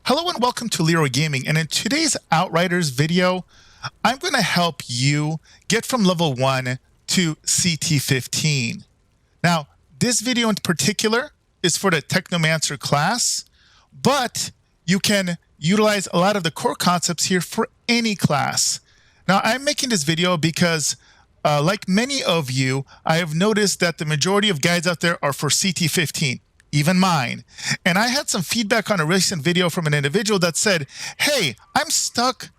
Hello and welcome to Leeroy Gaming, and in today's Outriders video, I'm going to help you get from level 1 to CT15. Now, this video in particular is for the Technomancer class, but you can utilize a lot of the core concepts here for any class. Now, I'm making this video because like many of you, I have noticed that the majority of guides out there are for CT15. Even mine. And I had some feedback on a recent video from an individual that said, hey, I'm stuck.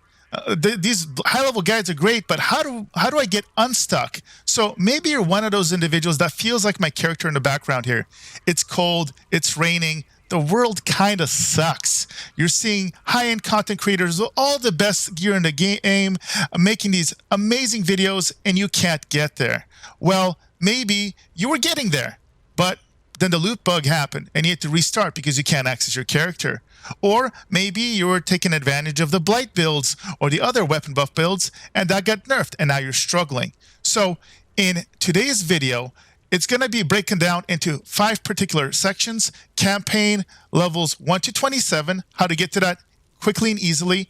These high-level guides are great, but how do I get unstuck? So maybe you're one of those individuals that feels like my character in the background here. It's cold, it's raining, the world kind of sucks. You're seeing high-end content creators with all the best gear in the game making these amazing videos, and you can't get there. Well, maybe you were getting there, but then the loot bug happened and you had to restart because you can't access your character. Or maybe you were taking advantage of the Blight builds or the other weapon buff builds and that got nerfed and now you're struggling. So in today's video, it's going to be broken down into 5 particular sections: campaign levels 1 to 27, how to get to that quickly and easily;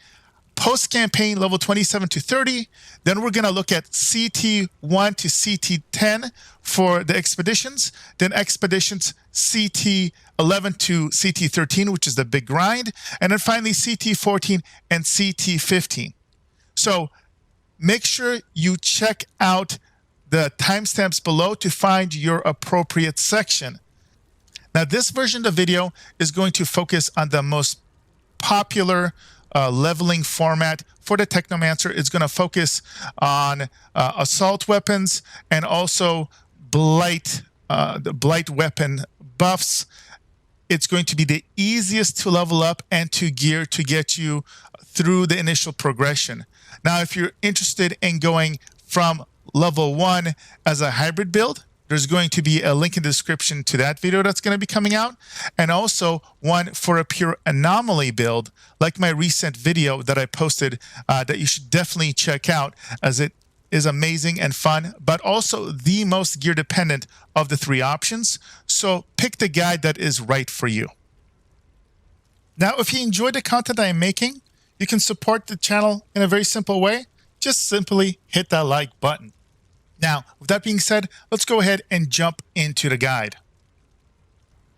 post-campaign level 27 to 30. Then we're going to look at CT1 to CT10 for the expeditions. Then expeditions CT11 to CT13, which is the big grind. And then finally CT14 and CT15. So make sure you check out the timestamps below to find your appropriate section. Now, this version of the video is going to focus on the most popular leveling format for the Technomancer. It's going to focus on assault weapons and also the blight weapon buffs. It's going to be the easiest to level up and to gear to get you through the initial progression. Now, if you're interested in going from level 1 as a hybrid build, there's going to be a link in the description to that video that's going to be coming out, and also one for a pure anomaly build, like my recent video that I posted that you should definitely check out, as it is amazing and fun, but also the most gear dependent of the 3 options. So pick the guide that is right for you. Now, if you enjoy the content I am making, you can support the channel in a very simple way. Just simply hit that like button. Now, with that being said, let's go ahead and jump into the guide.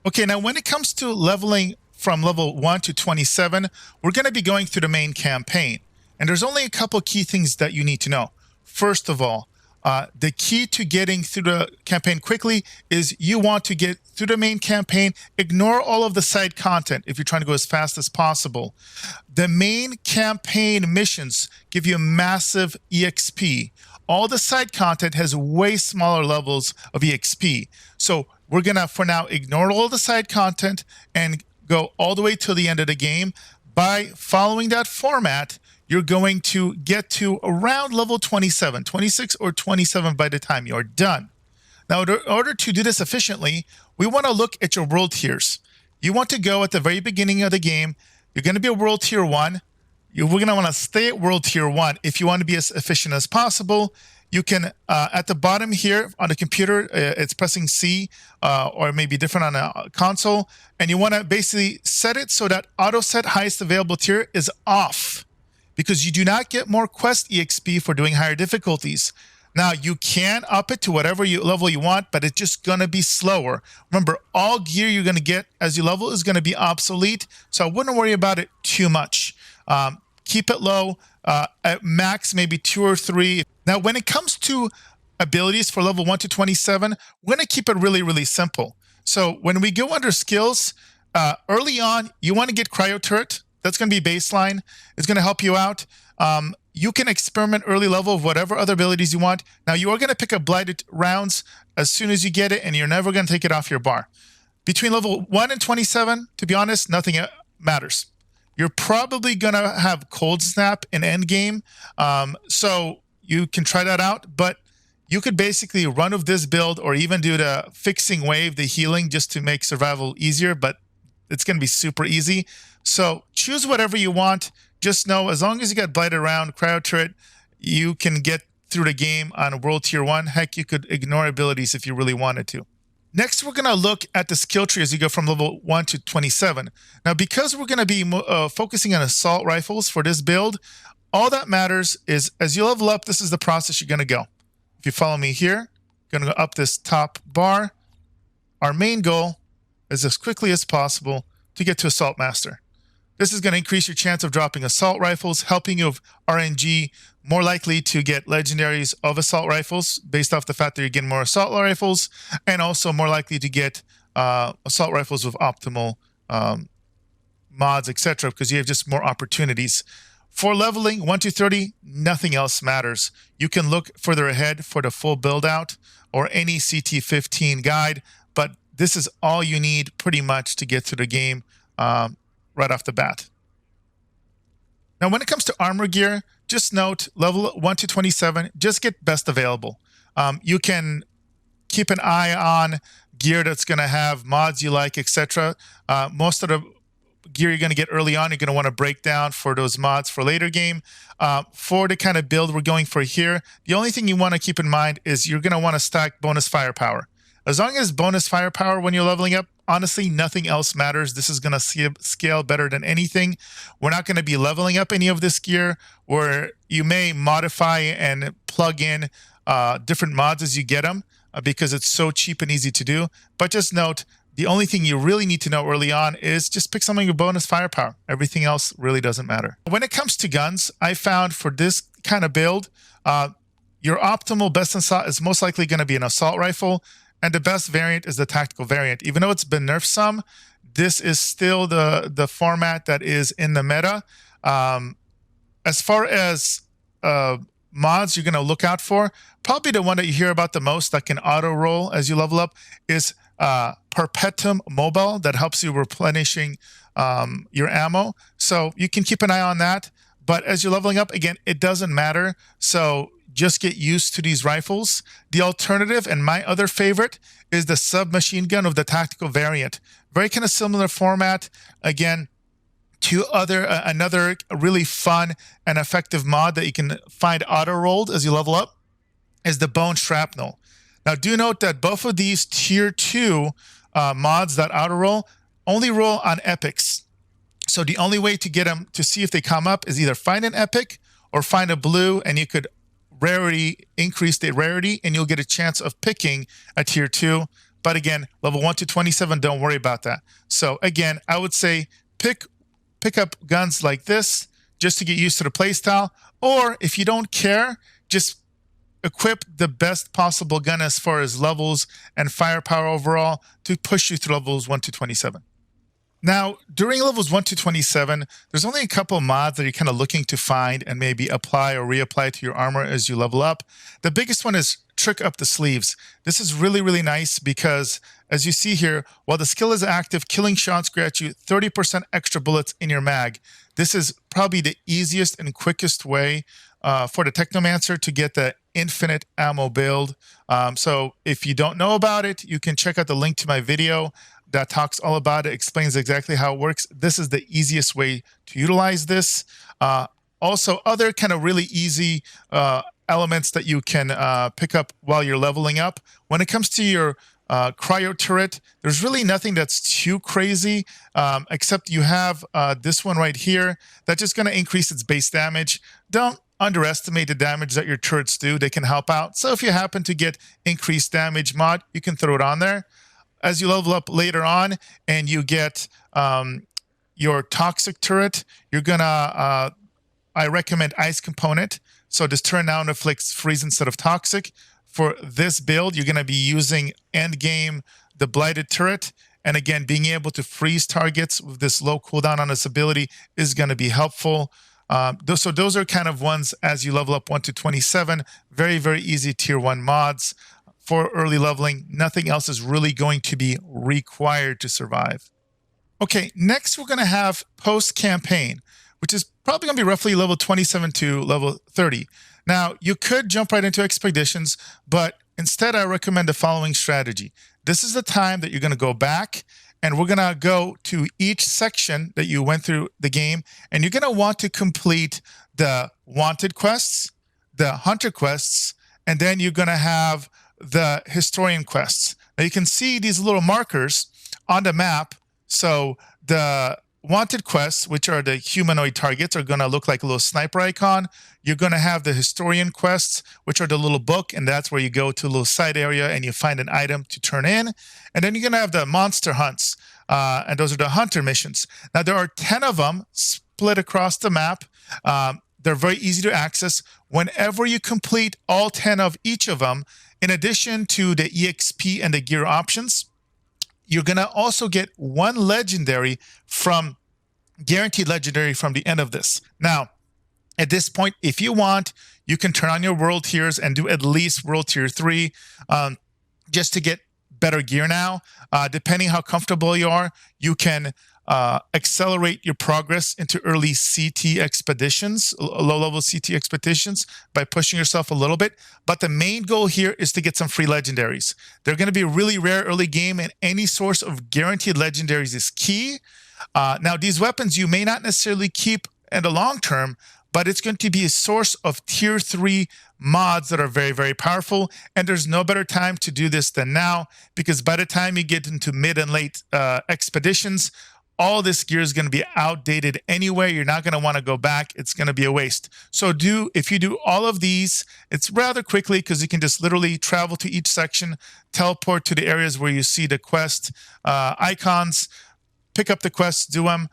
Okay, now when it comes to leveling from level 1 to 27, we're going to be going through the main campaign. And there's only a couple key things that you need to know. First of all, the key to getting through the campaign quickly is you want to get through the main campaign, ignore all of the side content if you're trying to go as fast as possible. The main campaign missions give you massive EXP. All the side content has way smaller levels of EXP. So we're going to, for now, ignore all the side content and go all the way to the end of the game. By following that format, you're going to get to around level 27, 26 or 27 by the time you're done. Now, in order to do this efficiently, we want to look at your world tiers. You want to go at the very beginning of the game. You're going to be a world tier 1. We're going to want to stay at world tier 1 if you want to be as efficient as possible. You can, at the bottom here on the computer, it's pressing C, or maybe different on a console, and you want to basically set it so that auto set highest available tier is off, because you do not get more quest EXP for doing higher difficulties. Now, you can up it to whatever level you want, but it's just going to be slower. Remember, all gear you're going to get as you level is going to be obsolete, so I wouldn't worry about it too much. Keep it low, at max maybe 2 or 3. Now, when it comes to abilities for level 1 to 27, we're going to keep it really, really simple. So when we go under skills, early on, you want to get Cryo Turret. That's going to be baseline. It's going to help you out. You can experiment early level of whatever other abilities you want. Now, you are going to pick up Blighted Rounds as soon as you get it, and you're never going to take it off your bar. Between level 1 and 27, to be honest, nothing matters. You're probably going to have Cold Snap in endgame, so you can try that out. But you could basically run with this build or even do the Fixing Wave, the healing, just to make survival easier, but it's going to be super easy. So choose whatever you want. Just know, as long as you got Blighted Round, Cryo Turret, you can get through the game on World Tier 1. Heck, you could ignore abilities if you really wanted to. Next, we're going to look at the skill tree as you go from level 1 to 27. Now, because we're going to be focusing on assault rifles for this build, all that matters is as you level up, this is the process you're going to go. If you follow me here, going to go up this top bar. Our main goal is as quickly as possible to get to Assault Master. This is going to increase your chance of dropping assault rifles, helping you with RNG, more likely to get legendaries of assault rifles based off the fact that you're getting more assault rifles, and also more likely to get assault rifles with optimal mods, etc., because you have just more opportunities. For leveling 1 to 30, nothing else matters. You can look further ahead for the full build out or any CT15 guide, but this is all you need pretty much to get through the game right off the bat. Now, when it comes to armor gear, just note level 1 to 27, just get best available. You can keep an eye on gear that's going to have mods you like, etc. Most of the gear you're going to get early on, you're going to want to break down for those mods for later game. For the kind of build we're going for here, the only thing you want to keep in mind is you're going to want to stack bonus firepower. As long as bonus firepower when you're leveling up, honestly, nothing else matters. This is going to scale better than anything. We're not going to be leveling up any of this gear, where you may modify and plug in different mods as you get them because it's so cheap and easy to do. But just note, the only thing you really need to know early on is just pick something with bonus firepower. Everything else really doesn't matter. When it comes to guns, I found for this kind of build, your optimal best assault is most likely going to be an assault rifle. And the best variant is the tactical variant. Even though it's been nerfed some, this is still the format that is in the meta. As far as mods you're going to look out for, probably the one that you hear about the most that can auto roll as you level up is Perpetuum Mobile, that helps you replenishing your ammo. So you can keep an eye on that. But as you're leveling up, again, it doesn't matter. So just get used to these rifles. The alternative, and my other favorite, is the submachine gun of the tactical variant. Very kind of similar format. Again, another really fun and effective mod that you can find auto-rolled as you level up is the bone shrapnel. Now, do note that both of these tier 2 mods that auto-roll only roll on epics. So the only way to get them to see if they come up is either find an epic or find a blue, and you could increase the rarity, and you'll get a chance of picking a tier 2. But again, level 1 to 27, don't worry about that. So again, I would say pick up guns like this just to get used to the playstyle, or if you don't care, just equip the best possible gun as far as levels and firepower overall to push you through levels 1 to 27. Now, during levels 1 to 27, there's only a couple of mods that you're kind of looking to find and maybe apply or reapply to your armor as you level up. The biggest one is Trick Up the Sleeves. This is really, really nice because, as you see here, while the skill is active, killing shots grant you 30% extra bullets in your mag. This is probably the easiest and quickest way for the Technomancer to get the infinite ammo build. So if you don't know about it, you can check out the link to my video that talks all about it, explains exactly how it works. This is the easiest way to utilize this. Also, other kind of really easy elements that you can pick up while you're leveling up. When it comes to your cryo turret, there's really nothing that's too crazy, except you have this one right here that's just going to increase its base damage. Don't underestimate the damage that your turrets do. They can help out. So if you happen to get increased damage mod, you can throw it on there. As you level up later on and you get your toxic turret, you're gonna, I recommend ice component. So this turret now inflicts freeze instead of toxic. For this build, you're gonna be using end game the Blighted turret. And again, being able to freeze targets with this low cooldown on this ability is gonna be helpful. So those are kind of ones as you level up 1 to 27, very, very easy tier 1 mods. For early leveling, nothing else is really going to be required to survive. Okay, next we're going to have post-campaign, which is probably going to be roughly level 27 to level 30. Now, you could jump right into expeditions, but instead I recommend the following strategy. This is the time that you're going to go back, and we're going to go to each section that you went through the game, and you're going to want to complete the wanted quests, the hunter quests, and then you're going to have the historian quests. Now you can see these little markers on the map. So the wanted quests, which are the humanoid targets, are going to look like a little sniper icon. You're going to have the historian quests, which are the little book, and that's where you go to a little side area and you find an item to turn in. And then you're going to have the monster hunts, and those are the hunter missions. Now there are 10 of them split across the map. They're very easy to access. Whenever you complete all 10 of each of them, in addition to the EXP and the gear options, you're going to also get one legendary from guaranteed legendary from the end of this. Now, at this point, if you want, you can turn on your world tiers and do at least world tier 3 just to get better gear now. Depending how comfortable you are, you can accelerate your progress into early CT expeditions, low-level CT expeditions, by pushing yourself a little bit. But the main goal here is to get some free legendaries. They're going to be really rare early game, and any source of guaranteed legendaries is key. Now, these weapons you may not necessarily keep in the long term, but it's going to be a source of tier 3 mods that are very, very powerful. And there's no better time to do this than now, because by the time you get into mid and late expeditions, all this gear is going to be outdated anyway. You're not going to want to go back. It's going to be a waste. So if you do all of these, it's rather quickly, because you can just literally travel to each section, teleport to the areas where you see the quest icons, pick up the quests, do them.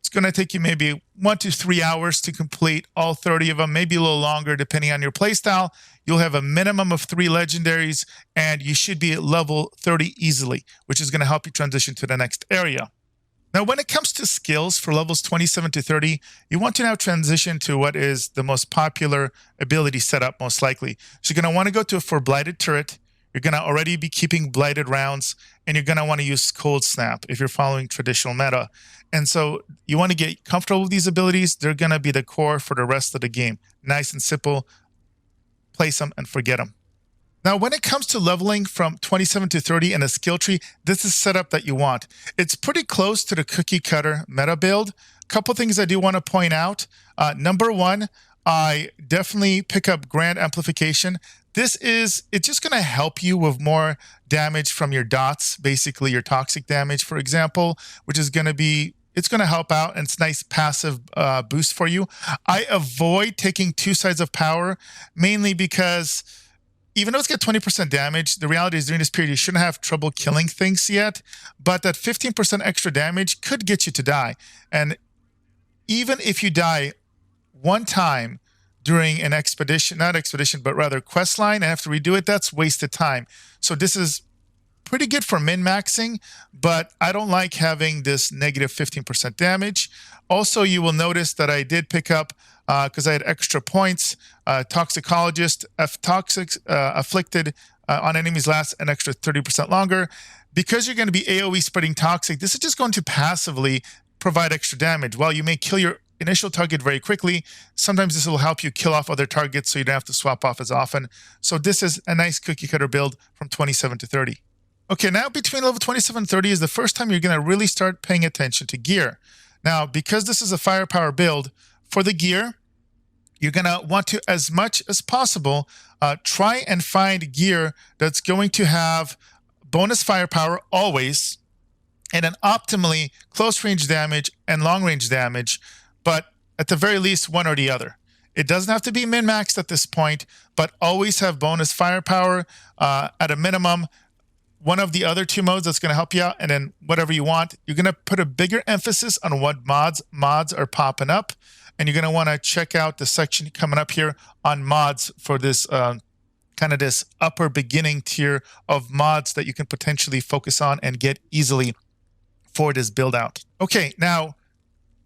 It's going to take you maybe 1 to 3 hours to complete all 30 of them, maybe a little longer depending on your playstyle. You'll have a minimum of 3 legendaries, and you should be at level 30 easily, which is going to help you transition to the next area. Now, when it comes to skills for levels 27 to 30, you want to now transition to what is the most popular ability setup, most likely. So you're going to want to go for Blighted Turret. You're going to already be keeping Blighted Rounds, and you're going to want to use Cold Snap if you're following traditional meta. And so you want to get comfortable with these abilities. They're going to be the core for the rest of the game. Nice and simple. Place them and forget them. Now, when it comes to leveling from 27 to 30 in a skill tree, this is setup that you want. It's pretty close to the cookie cutter meta build. A couple things I do want to point out. Number one, I definitely pick up Grand Amplification. It's just going to help you with more damage from your dots, basically your toxic damage, for example, which is going to be, it's going to help out, and it's a nice passive boost for you. I avoid taking 2 sides of power, mainly because even though it's got 20% damage, the reality is during this period, you shouldn't have trouble killing things yet, but that 15% extra damage could get you to die. And even if you die one time during an expedition, not expedition, but rather quest line, and have to redo it, that's wasted time. So this is pretty good for min-maxing, but I don't like having this negative 15% damage. Also, you will notice that I did pick up, because I had extra points, Toxicologist, afflicted on enemies lasts an extra 30% longer. Because you're going to be AoE spreading toxic, this is just going to passively provide extra damage. While you may kill your initial target very quickly, sometimes this will help you kill off other targets so you don't have to swap off as often. So this is a nice cookie cutter build from 27 to 30. Okay, now between level 27 and 30 is the first time you're going to really start paying attention to gear. Now, because this is a firepower build, for the gear, you're going to want to, as much as possible, try and find gear that's going to have bonus firepower always, and then optimally close range damage and long range damage, but at the very least one or the other. It doesn't have to be min-maxed at this point, but always have bonus firepower at a minimum. One of the other 2 modes that's going to help you out, and then whatever you want. You're going to put a bigger emphasis on what mods are popping up, and you're going to want to check out the section coming up here on mods for this kind of this upper beginning tier of mods that you can potentially focus on and get easily for this build out. Okay, now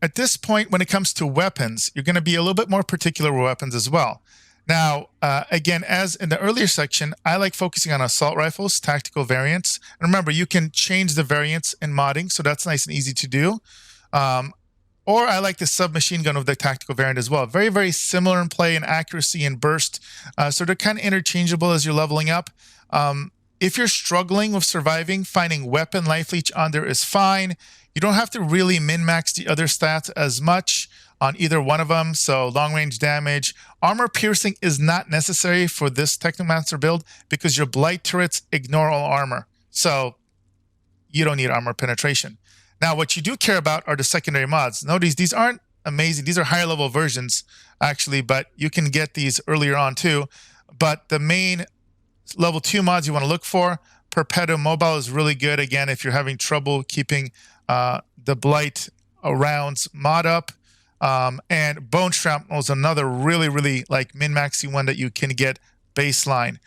at this point, when it comes to weapons, you're going to be a little bit more particular with weapons as well. Now, again, as in the earlier section, I like focusing on assault rifles, tactical variants. And remember, you can change the variants in modding, so that's nice and easy to do. Or I like the submachine gun with the tactical variant as well. Very, very similar in play and accuracy and burst. So they're kind of interchangeable as you're leveling up. If you're struggling with surviving, finding weapon life leech on there is fine. You don't have to really min-max the other stats as much on either one of them. So long range damage, armor piercing is not necessary for this Technomancer build because your blight turrets ignore all armor. So you don't need armor penetration. Now, what you do care about are the secondary mods. Notice these aren't amazing. These are higher level versions, actually, but you can get these earlier on too. But the main level 2 mods you want to look for, Perpetuum Mobile is really good. Again, if you're having trouble keeping the Blighted Rounds mod up. And Bone Shrapnel is another really like min-maxy one that you can get baseline.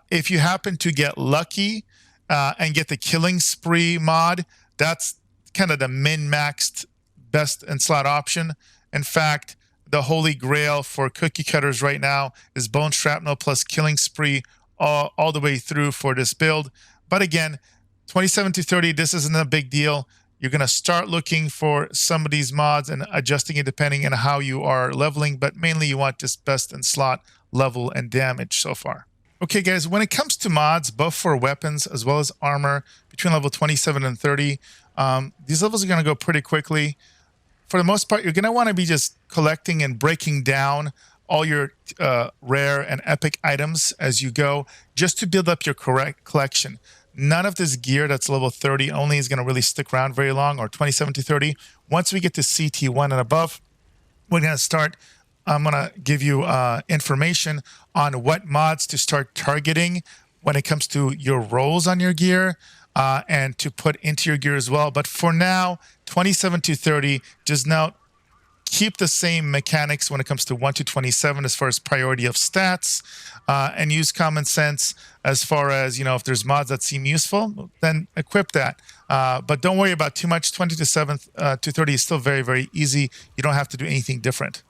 If you happen to get lucky and get the Killing Spree mod, that's kind of the min-maxed best in slot option. In fact, the holy grail for cookie cutters right now is Bone Shrapnel plus Killing Spree all the way through for this build. But again, 27 to 30, this isn't a big deal. You're going to start looking for some of these mods and adjusting it depending on how you are leveling, but mainly you want this best in slot level and damage so far. Okay, guys, when it comes to mods, both for weapons as well as armor, between level 27 and 30, these levels are going to go pretty quickly. For the most part, you're going to want to be just collecting and breaking down all your rare and epic items as you go, just to build up your correct collection. None of this gear that's level 30 only is going to really stick around very long, or 27 to 30. Once we get to CT1 and above, we're going to start. I'm going to give you information on what mods to start targeting when it comes to your rolls on your gear and to put into your gear as well. But for now, 27 to 30, just now keep the same mechanics when it comes to 1 to 27 as far as priority of stats, and use common sense as far as, you know, if there's mods that seem useful, then equip that. But don't worry about too much. 20 to 7 to 30 is still very easy. You don't have to do anything different.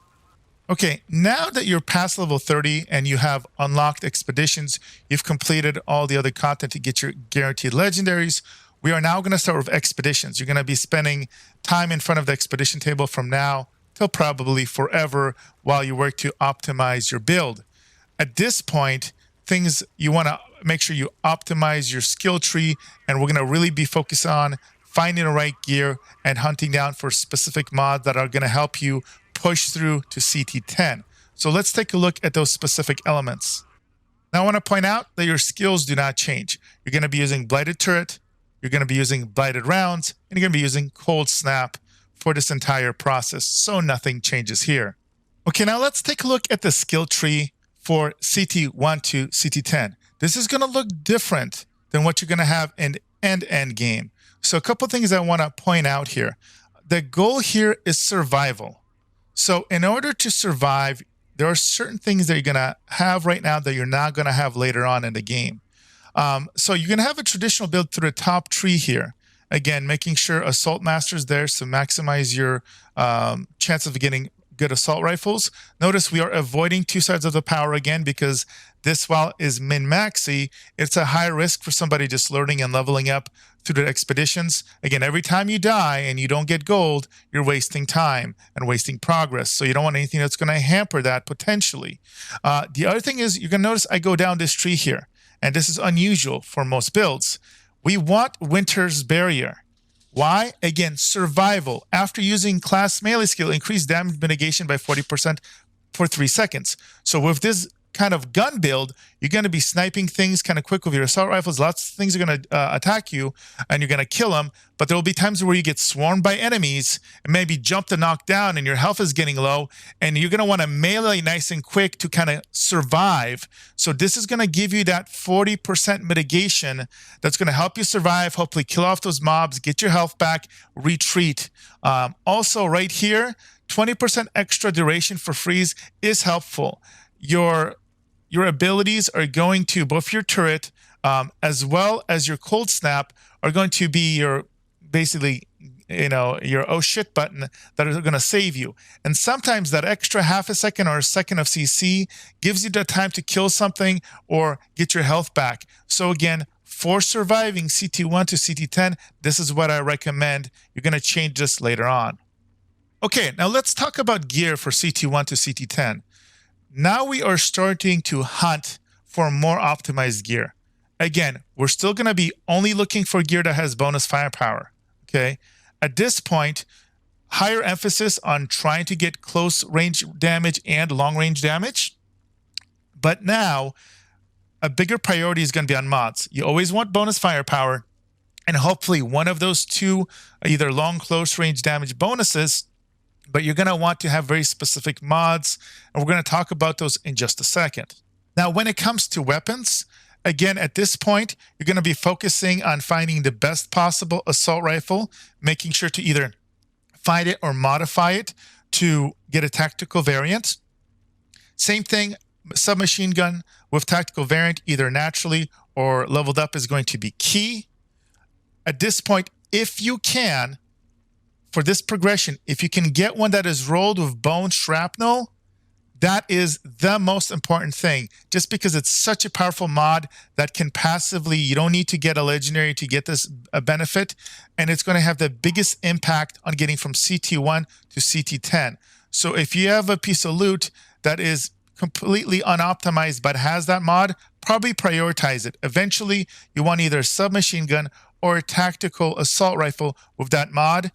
Okay, now that you're past level 30 and you have unlocked expeditions, you've completed all the other content to get your guaranteed legendaries, we are now going to start with expeditions. You're going to be spending time in front of the expedition table from now till probably forever while you work to optimize your build. At this point, things you want to make sure you optimize your skill tree, and we're going to really be focused on finding the right gear and hunting down for specific mods that are going to help you push through to CT10. So let's take a look at those specific elements. Now I want to point out that your skills do not change. You're going to be using Blighted Turret, you're going to be using Blighted Rounds, and you're going to be using Cold Snap for this entire process, so nothing changes here. Okay, now let's take a look at the skill tree for CT1 to CT10. This is going to look different than what you're going to have in end game. So a couple things I want to point out here. The goal here is survival. So in order to survive, there are certain things that you're going to have right now that you're not going to have later on in the game. So you're going to have a traditional build through the top tree here. Again, making sure Assault Master is there to maximize your chance of getting good assault rifles. Notice we are avoiding two sides of the power again because this, while is min-maxy, it's a high risk for somebody just learning and leveling up through the expeditions. Again, every time you die and you don't get gold, you're wasting time and wasting progress. So you don't want anything that's going to hamper that potentially. The other thing is you're going to notice I go down this tree here, and this is unusual for most builds. We want Winter's Barrier. Why? Again, survival. After using class melee skill, increase damage mitigation by 40% for 3 seconds. So with this kind of gun build, you're going to be sniping things kind of quick with your assault rifles. Lots of things are going to attack you, and you're going to kill them. But there will be times where you get swarmed by enemies and maybe jump to knock down, and your health is getting low, and you're going to want to melee nice and quick to kind of survive. So this is going to give you that 40% mitigation that's going to help you survive, hopefully kill off those mobs, get your health back, retreat. Also right here, 20% extra duration for freeze is helpful. Your abilities are going to, both your turret as well as your cold snap are going to be your, basically, you know, your oh shit button that are going to save you. And sometimes that extra half a second or a second of CC gives you the time to kill something or get your health back. So again, for surviving CT1 to CT10, this is what I recommend. You're going to change this later on. Okay, now let's talk about gear for CT1 to CT10. Now we are starting to hunt for more optimized gear. Again, we're still going to be only looking for gear that has bonus firepower. Okay. At this point, higher emphasis on trying to get close range damage and long range damage. But now, a bigger priority is going to be on mods. You always want bonus firepower, and hopefully one of those two, either long close range damage bonuses, but you're going to want to have very specific mods, and we're going to talk about those in just a second. Now, when it comes to weapons, again, at this point, you're going to be focusing on finding the best possible assault rifle, making sure to either find it or modify it to get a tactical variant. Same thing, submachine gun with tactical variant, either naturally or leveled up, is going to be key. At this point, if you can, for this progression, if you can get one that is rolled with bone shrapnel, that is the most important thing, just because it's such a powerful mod that can passively, you don't need to get a legendary to get this benefit, and it's going to have the biggest impact on getting from CT1 to CT10. So if you have a piece of loot that is completely unoptimized but has that mod, probably prioritize it. Eventually, you want either a submachine gun or a tactical assault rifle with that mod.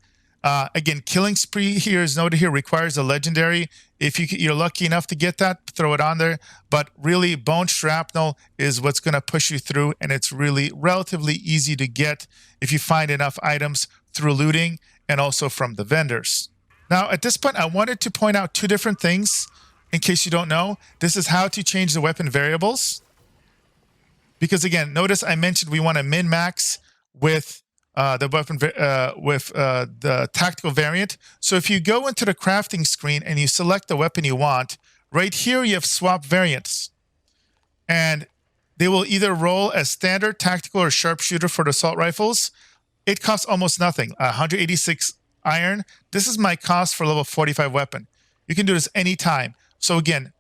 Again, killing spree here is noted here, requires a legendary. If you're lucky enough to get that, throw it on there. But really, bone shrapnel is what's going to push you through, and it's really relatively easy to get if you find enough items through looting and also from the vendors. Now, at this point, I wanted to point out two different things in case you don't know. This is how to change the weapon variables. Because again, notice I mentioned we want to min-max with the weapon with the tactical variant. So if you go into the crafting screen and you select the weapon you want, right here you have swap variants, and they will either roll as standard, tactical, or sharpshooter for the assault rifles. It costs almost nothing. 186 iron. This is my cost for level 45 weapon. You can do this anytime. So again,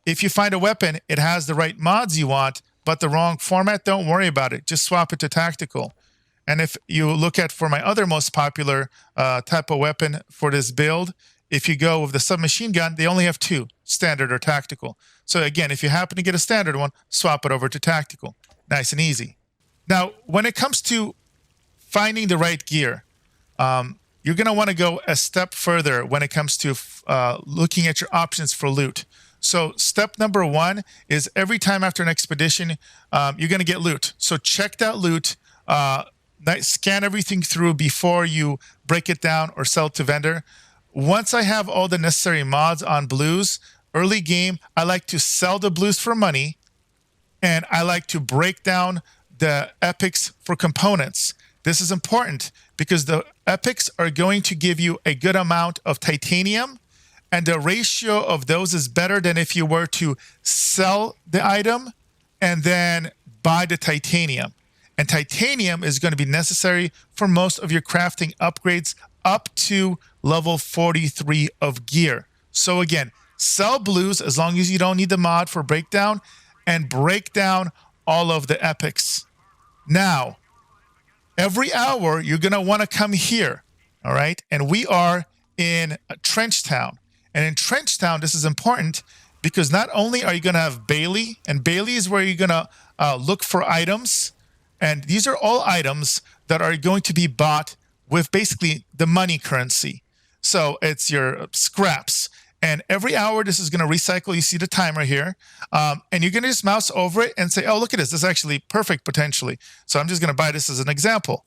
if you find a weapon, it has the right mods you want, but the wrong format, don't worry about it. Just swap it to tactical. And if you look at for my other most popular type of weapon for this build, if you go with the submachine gun, they only have two, standard or tactical. So again, if you happen to get a standard one, swap it over to tactical. Nice and easy. Now, when it comes to finding the right gear, you're going to want to go a step further when it comes to looking at your options for loot. So step number one is every time after an expedition, you're going to get loot. So check that loot. Scan everything through before you break it down or sell it to vendor. Once I have all the necessary mods on blues, early game, I like to sell the blues for money, and I like to break down the epics for components. This is important because the epics are going to give you a good amount of titanium, and the ratio of those is better than if you were to sell the item and then buy the titanium. And titanium is going to be necessary for most of your crafting upgrades up to level 43 of gear. So again, sell blues as long as you don't need the mod for breakdown, and break down all of the epics. Now, every hour, you're going to want to come here, all right? And we are in Trench Town. And in Trench Town, this is important because not only are you going to have Bailey, and Bailey is where you're going to look for items. And these are all items that are going to be bought with basically the money currency. So it's your scraps. And every hour, this is going to recycle. You see the timer here. And you're going to just mouse over it and say, oh, look at this. This is actually perfect potentially. So I'm just going to buy this as an example.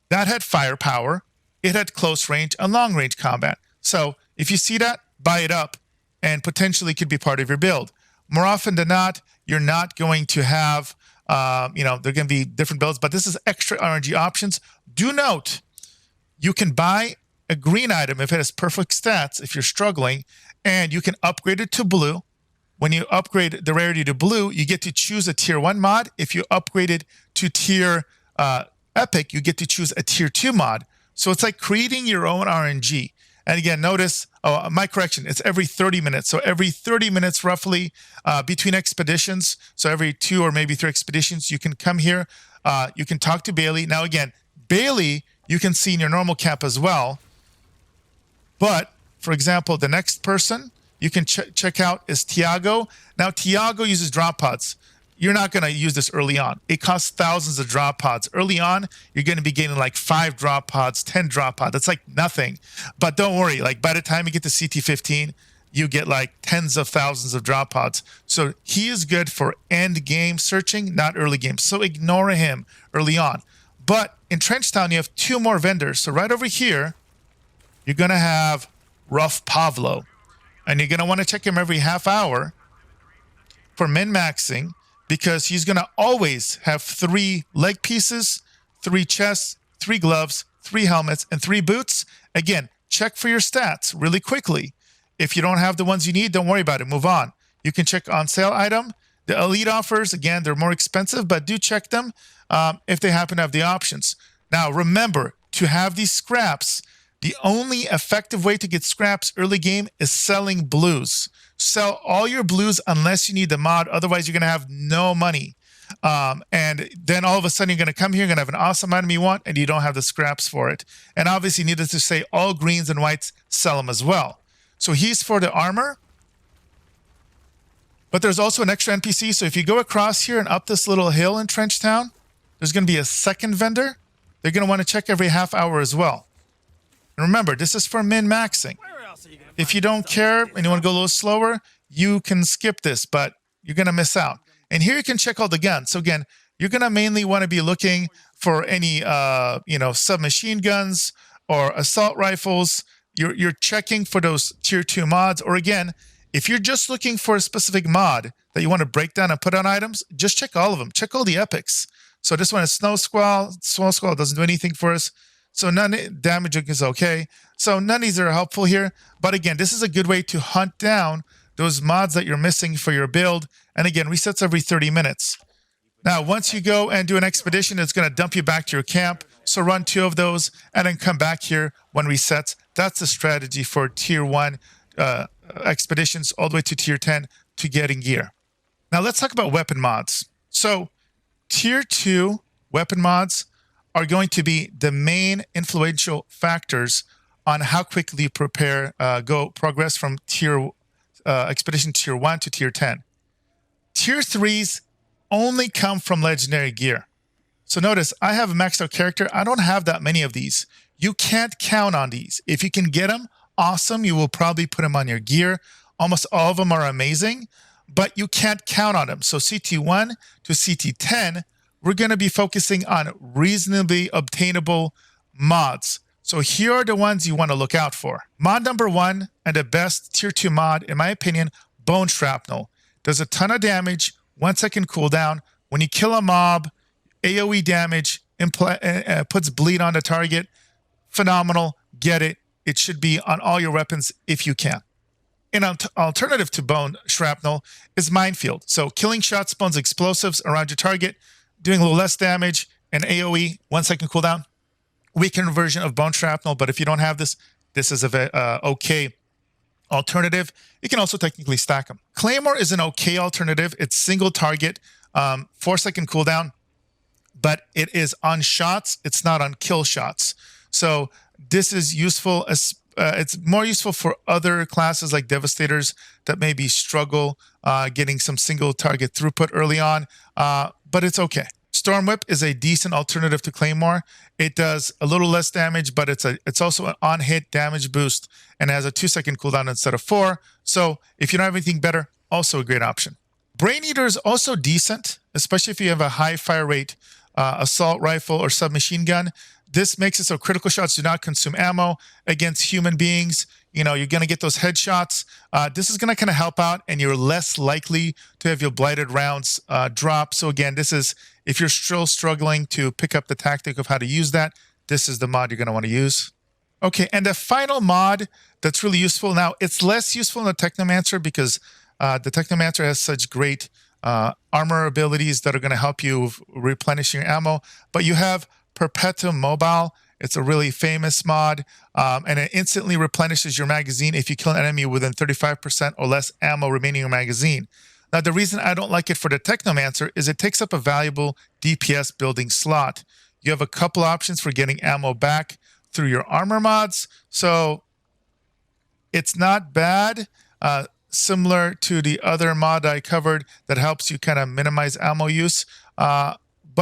That had firepower. It had close range and long range combat. So if you see that, buy it up and potentially could be part of your build. More often than not, you're not going to have... there are going to be different builds, but this is extra RNG options. Do note, you can buy a green item if it has perfect stats, if you're struggling, and you can upgrade it to blue. When you upgrade the rarity to blue, you get to choose a tier 1 mod. If you upgrade it to tier epic, you get to choose a tier 2 mod. So it's like creating your own RNG. And again, notice, my correction, it's every 30 minutes. So every 30 minutes roughly between expeditions, so every 2 or maybe 3 expeditions, you can come here. You can talk to Bailey. Now again, Bailey, you can see in your normal cap as well. But, for example, the next person you can check out is Tiago. Now, Tiago uses drop pods. You're not going to use this early on. It costs thousands of drop pods. Early on, you're going to be getting like 5 drop pods, 10 drop pods. That's like nothing. But don't worry, like by the time you get to CT15, you get like tens of thousands of drop pods. So he is good for end game searching, not early game. So ignore him early on. But in Trenchtown, you have 2 more vendors. So right over here, you're going to have Rough Pavlo. And you're going to want to check him every half hour for min-maxing, because he's going to always have 3 leg pieces, 3 chests, 3 gloves, 3 helmets, and 3 boots. Again, check for your stats really quickly. If you don't have the ones you need, don't worry about it. Move on. You can check on sale item. The elite offers, again, they're more expensive, but do check them if they happen to have the options. Now, remember, to have these scraps, the only effective way to get scraps early game is selling blues. Sell all your blues unless you need the mod. Otherwise, you're going to have no money. And then all of a sudden, you're going to come here, you're going to have an awesome item you want, and you don't have the scraps for it. And obviously, needless to say, all greens and whites, sell them as well. So he's for the armor. But there's also an extra NPC. So if you go across here and up this little hill in Trenchtown, there's going to be a second vendor. They're going to want to check every half hour as well. And remember, this is for min-maxing. If you don't care and you want to go a little slower, you can skip this, but you're going to miss out. And here you can check all the guns. So again, you're going to mainly want to be looking for any, submachine guns or assault rifles. You're checking for those tier 2 mods. Or again, if you're just looking for a specific mod that you want to break down and put on items, just check all of them. Check all the epics. So this one is Snow Squall. Snow Squall doesn't do anything for us. So none damage is okay. So none of these are helpful here. But again, this is a good way to hunt down those mods that you're missing for your build. And again, resets every 30 minutes. Now, once you go and do an expedition, it's going to dump you back to your camp. So run 2 of those and then come back here when resets. That's the strategy for tier 1 expeditions all the way to tier 10 to getting gear. Now let's talk about weapon mods. So tier 2 weapon mods are going to be the main influential factors on how quickly you progress from expedition tier 1 to tier 10. Tier 3s only come from legendary gear. So notice, I have a maxed out character. I don't have that many of these. You can't count on these. If you can get them, awesome. You will probably put them on your gear. Almost all of them are amazing, but you can't count on them. So CT1 to CT10, we're going to be focusing on reasonably obtainable mods. So here are the ones you want to look out for. Mod number 1 and the best tier 2 mod, in my opinion, Bone Shrapnel. Does a ton of damage, 1 second cooldown. When you kill a mob, AoE damage, puts bleed on the target. Phenomenal. Get it. It should be on all your weapons if you can. An alternative to Bone Shrapnel is Minefield. So killing shots spawns explosives around your target, doing a little less damage, and AoE, 1 second cooldown. Weakened version of Bone Shrapnel, but if you don't have this, this is a okay alternative. You can also technically stack them. Claymore is an okay alternative. It's single target, 4 second cooldown, but it is on shots. It's not on kill shots. So this is useful as it's more useful for other classes like Devastators that maybe struggle getting some single target throughput early on, but it's okay. Storm Whip is a decent alternative to Claymore. It does a little less damage, but it's also an on-hit damage boost and has a 2 second cooldown instead of 4. So if you don't have anything better, also a great option. Brain Eater is also decent, especially if you have a high fire rate assault rifle or submachine gun. This makes it so critical shots do not consume ammo against human beings. You're going to get those headshots. This is going to kind of help out, and you're less likely to have your Blighted Rounds drop. So again, this is, if you're still struggling to pick up the tactic of how to use that, this is the mod you're going to want to use. Okay, and the final mod that's really useful. Now, it's less useful in the Technomancer because the Technomancer has such great armor abilities that are going to help you replenish your ammo. But you have Perpetuum Mobile. It's a really famous mod, and it instantly replenishes your magazine if you kill an enemy within 35% or less ammo remaining in your magazine. Now, the reason I don't like it for the Technomancer is it takes up a valuable DPS building slot. You have a couple options for getting ammo back through your armor mods, so it's not bad. Similar to the other mod I covered that helps you kind of minimize ammo use, but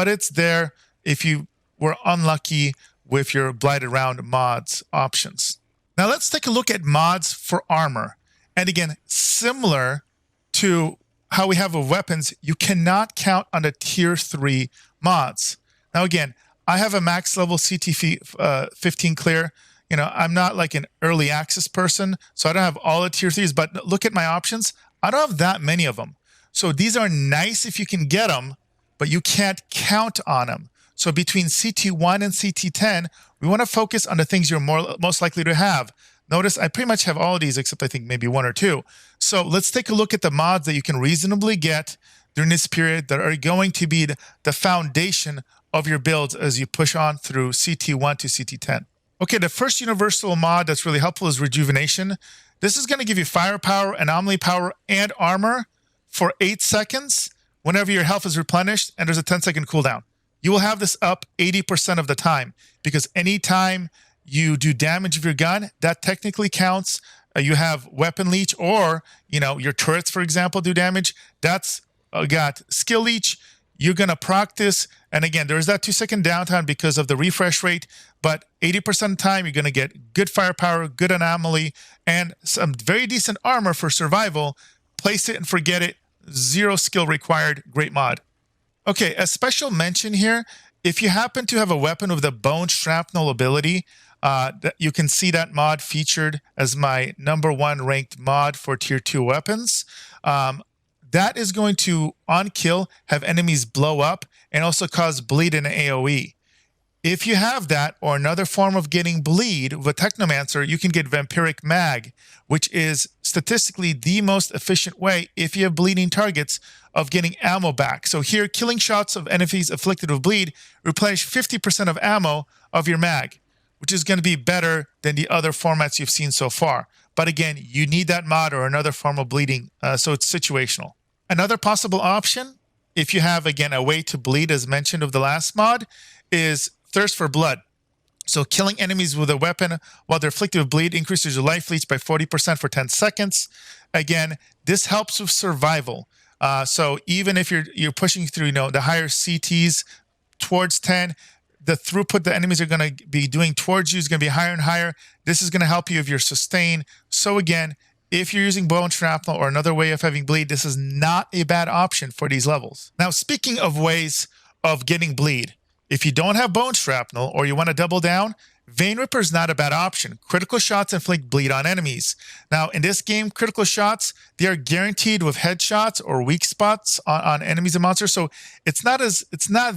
it's there if you were unlucky with your Blighted Round mods options. Now let's take a look at mods for armor. And again, similar to how we have with weapons, you cannot count on the tier 3 mods. Now again, I have a max level CT15 clear. You know, I'm not like an early access person, so I don't have all the tier 3s, but look at my options. I don't have that many of them. So these are nice if you can get them, but you can't count on them. So between CT1 and CT10, we want to focus on the things you're most likely to have. Notice I pretty much have all of these except I think maybe 1 or 2. So let's take a look at the mods that you can reasonably get during this period that are going to be the foundation of your builds as you push on through CT1 to CT10. Okay, the first universal mod that's really helpful is Rejuvenation. This is going to give you firepower, anomaly power, and armor for 8 seconds whenever your health is replenished, and there's a 10-second cooldown. You will have this up 80% of the time, because anytime you do damage with your gun, that technically counts. You have weapon leech, or your turrets, for example, do damage. That's got skill leech. You're gonna practice, and again, there's that 2-second downtime because of the refresh rate. But 80% of the time, you're gonna get good firepower, good anomaly, and some very decent armor for survival. Place it and forget it. 0 skill required. Great mod. Okay, a special mention here. If you happen to have a weapon with the bone shrapnel ability, you can see that mod featured as my #1 ranked mod for tier 2 weapons. That is going to, on kill, have enemies blow up and also cause bleed in an AoE. If you have that or another form of getting bleed with Technomancer, you can get Vampiric Mag, which is statistically the most efficient way, if you have bleeding targets, of getting ammo back. So here, killing shots of enemies afflicted with bleed replenish 50% of ammo of your mag, which is going to be better than the other formats you've seen so far. But again, you need that mod or another form of bleeding, so it's situational. Another possible option, if you have, again, a way to bleed, as mentioned of the last mod, is Thirst for Blood. So killing enemies with a weapon while they're afflicted with bleed increases your life leech by 40% for 10 seconds. Again, this helps with survival. So even if you're pushing through, the higher CTs towards 10, the throughput the enemies are going to be doing towards you is going to be higher and higher. This is going to help you if you're sustained. So again, if you're using bone shrapnel or another way of having bleed, this is not a bad option for these levels. Now, speaking of ways of getting bleed, if you don't have bone shrapnel or you want to double down, Vein Ripper is not a bad option. Critical shots inflict bleed on enemies. Now, in this game, critical shots, they are guaranteed with headshots or weak spots on enemies and monsters. So it's not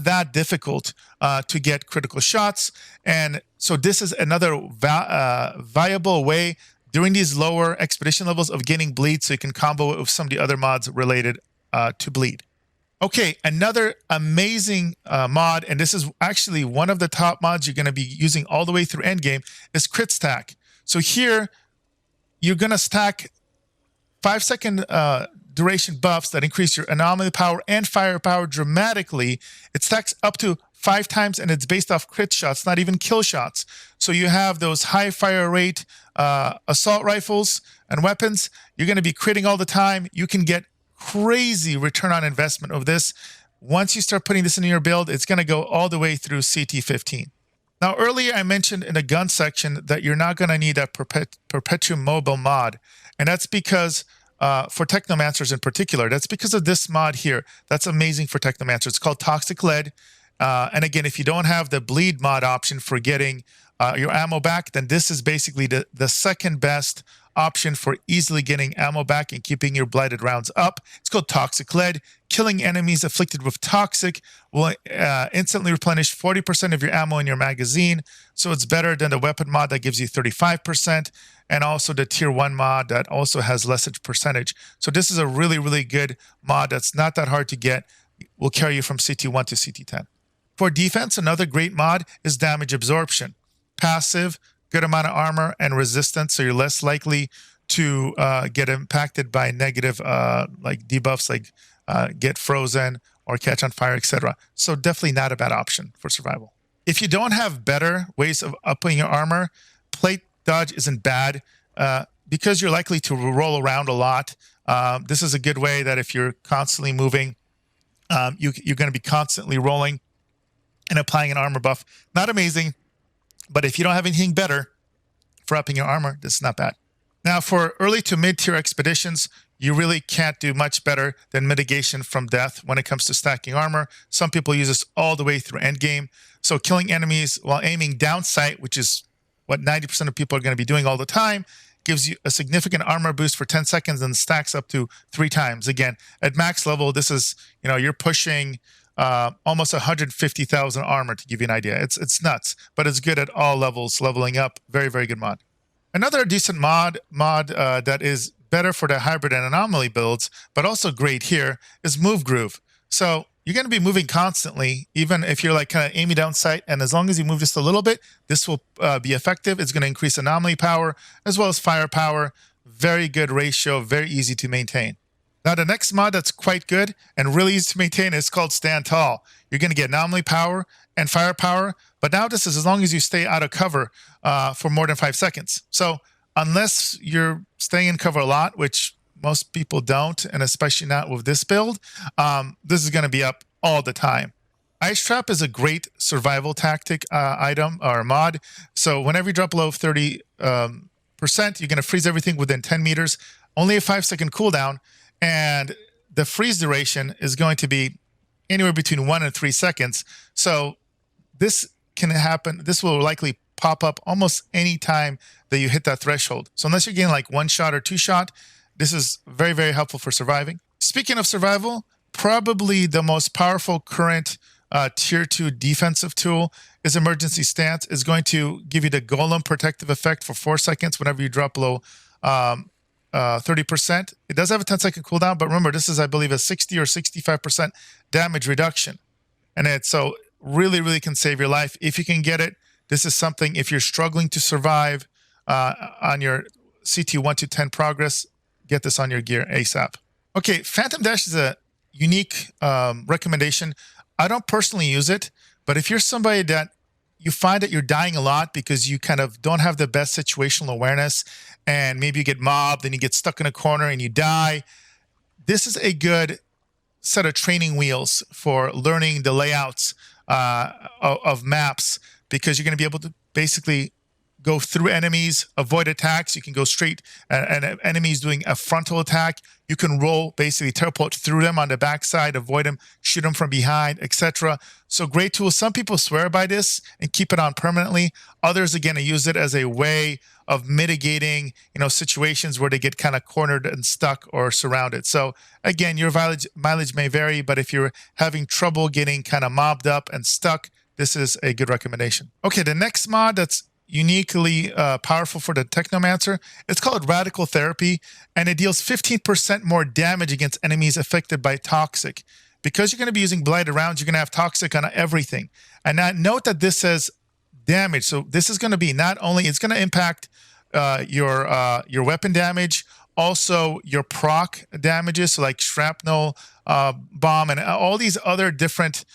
that difficult to get critical shots. And so this is another viable way during these lower expedition levels of getting bleed, so you can combo it with some of the other mods related to bleed. Okay, another amazing mod, and this is actually one of the top mods you're going to be using all the way through endgame, is Crit Stack. So here, you're going to stack 5-second duration buffs that increase your anomaly power and firepower dramatically. It stacks up to 5 times, and it's based off crit shots, not even kill shots. So you have those high fire rate assault rifles and weapons. You're going to be critting all the time. You can get crazy return on investment of this. Once you start putting this in your build, it's going to go all the way through CT15. Now, earlier I mentioned in the gun section that you're not going to need that Perpetuum Mobile mod. And that's because, for Technomancers in particular, that's because of this mod here. That's amazing for Technomancers. It's called Toxic Lead. And again, if you don't have the bleed mod option for getting your ammo back, then this is basically the second best option for easily getting ammo back and keeping your Blighted Rounds up. It's called Toxic Lead. Killing enemies afflicted with Toxic will instantly replenish 40% of your ammo in your magazine. So it's better than the weapon mod that gives you 35%, and also the tier 1 mod that also has less percentage. So this is a really, really good mod that's not that hard to get. Will carry you from CT1 to CT10. For defense, another great mod is Damage Absorption. Passive, good amount of armor and resistance, so you're less likely to get impacted by negative like debuffs, like get frozen or catch on fire, etc. So definitely not a bad option for survival. If you don't have better ways of upping your armor, plate dodge isn't bad because you're likely to roll around a lot. This is a good way that if you're constantly moving, you're going to be constantly rolling and applying an armor buff. Not amazing, but if you don't have anything better for upping your armor, this is not bad. Now, for early to mid-tier expeditions, you really can't do much better than mitigation from death when it comes to stacking armor. Some people use this all the way through endgame. So killing enemies while aiming down sight, which is what 90% of people are going to be doing all the time, gives you a significant armor boost for 10 seconds and stacks up to 3 times. Again, at max level, this is, you're pushing almost 150,000 armor, to give you an idea. It's nuts, but it's good at all levels, leveling up. Very, very good mod. Another decent mod that is better for the hybrid and anomaly builds, but also great here, is Move Groove. So you're going to be moving constantly, even if you're like kind of aiming down sight, and as long as you move just a little bit, this will be effective. It's going to increase anomaly power as well as firepower. Very good ratio, very easy to maintain. Now, the next mod that's quite good and really easy to maintain is called Stand Tall. You're going to get anomaly power and firepower, but now this is as long as you stay out of cover for more than 5 seconds. So unless you're staying in cover a lot, which most people don't, and especially not with this build, this is going to be up all the time. Ice Trap is a great survival tactic item or mod. So whenever you drop below 30%, you're going to freeze everything within 10 meters, only a 5-second cooldown, and the freeze duration is going to be anywhere between 1 and 3 seconds. So this can happen. This will likely pop up almost any time that you hit that threshold. So unless you're getting like 1 shot or 2 shot, this is very, very helpful for surviving. Speaking of survival, probably the most powerful current tier 2 defensive tool is Emergency Stance. It's going to give you the Golem protective effect for 4 seconds whenever you drop below 30%. It does have a 10-second cooldown, but remember, this is, I believe, a 60 or 65% damage reduction. And it's so really, really can save your life if you can get it. This is something, if you're struggling to survive on your CT 1 to 10 progress, get this on your gear ASAP. Okay, Phantom Dash is a unique recommendation. I don't personally use it, but if you're somebody that you find that you're dying a lot because you kind of don't have the best situational awareness, and maybe you get mobbed and you get stuck in a corner and you die, this is a good set of training wheels for learning the layouts of maps, because you're going to be able to basically go through enemies, avoid attacks. You can go straight, and enemies doing a frontal attack, you can roll, basically teleport through them on the backside, avoid them, shoot them from behind, etc. So great tool. Some people swear by this and keep it on permanently. Others, again, use it as a way of mitigating, situations where they get kind of cornered and stuck or surrounded. So again, your mileage may vary, but if you're having trouble getting kind of mobbed up and stuck, this is a good recommendation. Okay, the next mod that's uniquely powerful for the Technomancer, it's called Radical Therapy, and it deals 15% more damage against enemies affected by Toxic. Because you're going to be using Blighted Rounds, you're going to have Toxic on everything. And now note that this says damage. So this is going to be not only, it's going to impact your weapon damage, also your proc damages, so like shrapnel, bomb, and all these other different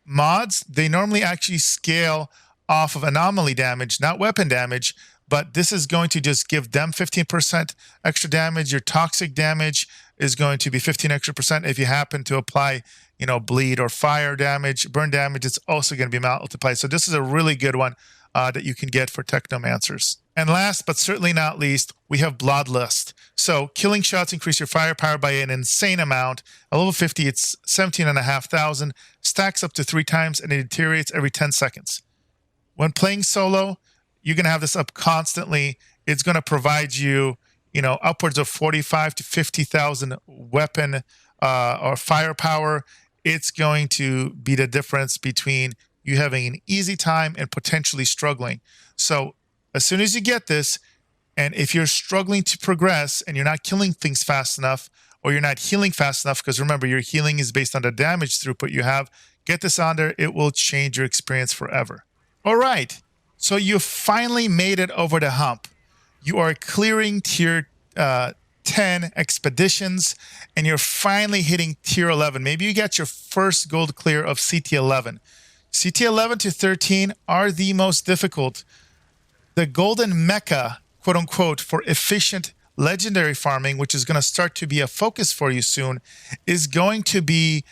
mods. They normally actually scale off of anomaly damage, not weapon damage, but this is going to just give them 15% extra damage. Your toxic damage is going to be 15% extra. If you happen to apply, bleed or fire damage, burn damage, it's also going to be multiplied. So this is a really good one that you can get for Technomancers. And last but certainly not least, we have Bloodlust. So killing shots increase your firepower by an insane amount. At level 50, it's 17,500, stacks up to 3 times, and it deteriorates every 10 seconds. When playing solo, you're going to have this up constantly. It's going to provide you, upwards of 45 to 50,000 weapon or firepower. It's going to be the difference between you having an easy time and potentially struggling. So as soon as you get this, and if you're struggling to progress and you're not killing things fast enough, or you're not healing fast enough, because remember, your healing is based on the damage throughput you have, get this on there. It will change your experience forever. All right, so you finally made it over the hump. You are clearing tier 10 expeditions, and you're finally hitting tier 11. Maybe you got your first gold clear of CT11. CT11 to 13 are the most difficult. The golden mecca, quote unquote, for efficient legendary farming, which is going to start to be a focus for you soon, is going to be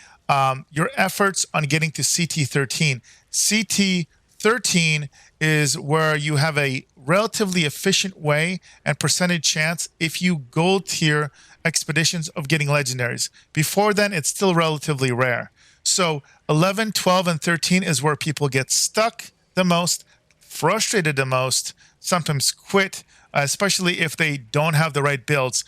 your efforts on getting to CT13. CT13 13 is where you have a relatively efficient way and percentage chance if you gold tier expeditions of getting legendaries. Before then, it's still relatively rare. So 11, 12, and 13 is where people get stuck the most, frustrated the most, sometimes quit, especially if they don't have the right builds.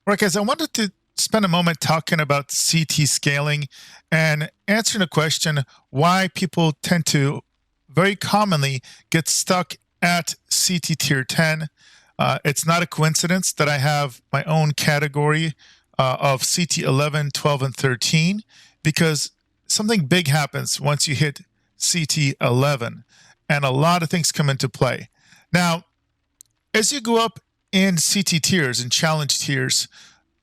All right, guys, I wanted to spend a moment talking about CT scaling and answering a question why people tend to very commonly get stuck at CT tier 10. It's not a coincidence that I have my own category of CT 11, 12, and 13 because something big happens once you hit CT 11 and a lot of things come into play. Now, as you go up in CT tiers and challenge tiers,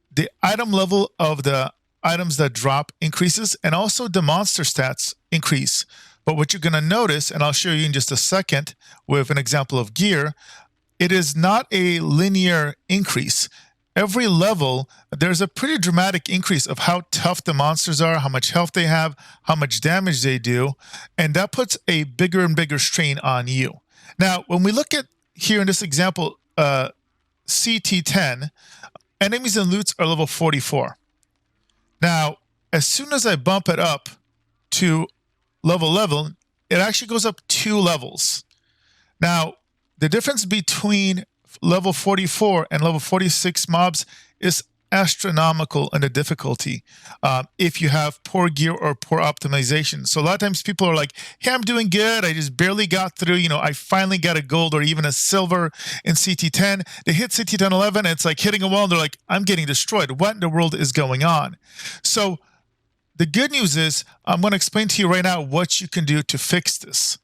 the item level of the items that drop increases and also the monster stats increase. But what you're going to notice, and I'll show you in just a second with an example of gear, it is not a linear increase. Every level, there's a pretty dramatic increase of how tough the monsters are, how much health they have, how much damage they do, and that puts a bigger and bigger strain on you. Now, when we look at here in this example, CT10, enemies and loots are level 44. Now, as soon as I bump it up to level 11, it actually goes up 2 levels. Now, the difference between level 44 and level 46 mobs is astronomical in the difficulty if you have poor gear or poor optimization. So a lot of times people are like, hey, I'm doing good. I just barely got through. You know, I finally got a gold or even a silver in CT10. They hit CT10 11 and it's like hitting a wall and they're like, I'm getting destroyed. What in the world is going on? So the good news is I'm going to explain to you right now what you can do to fix this.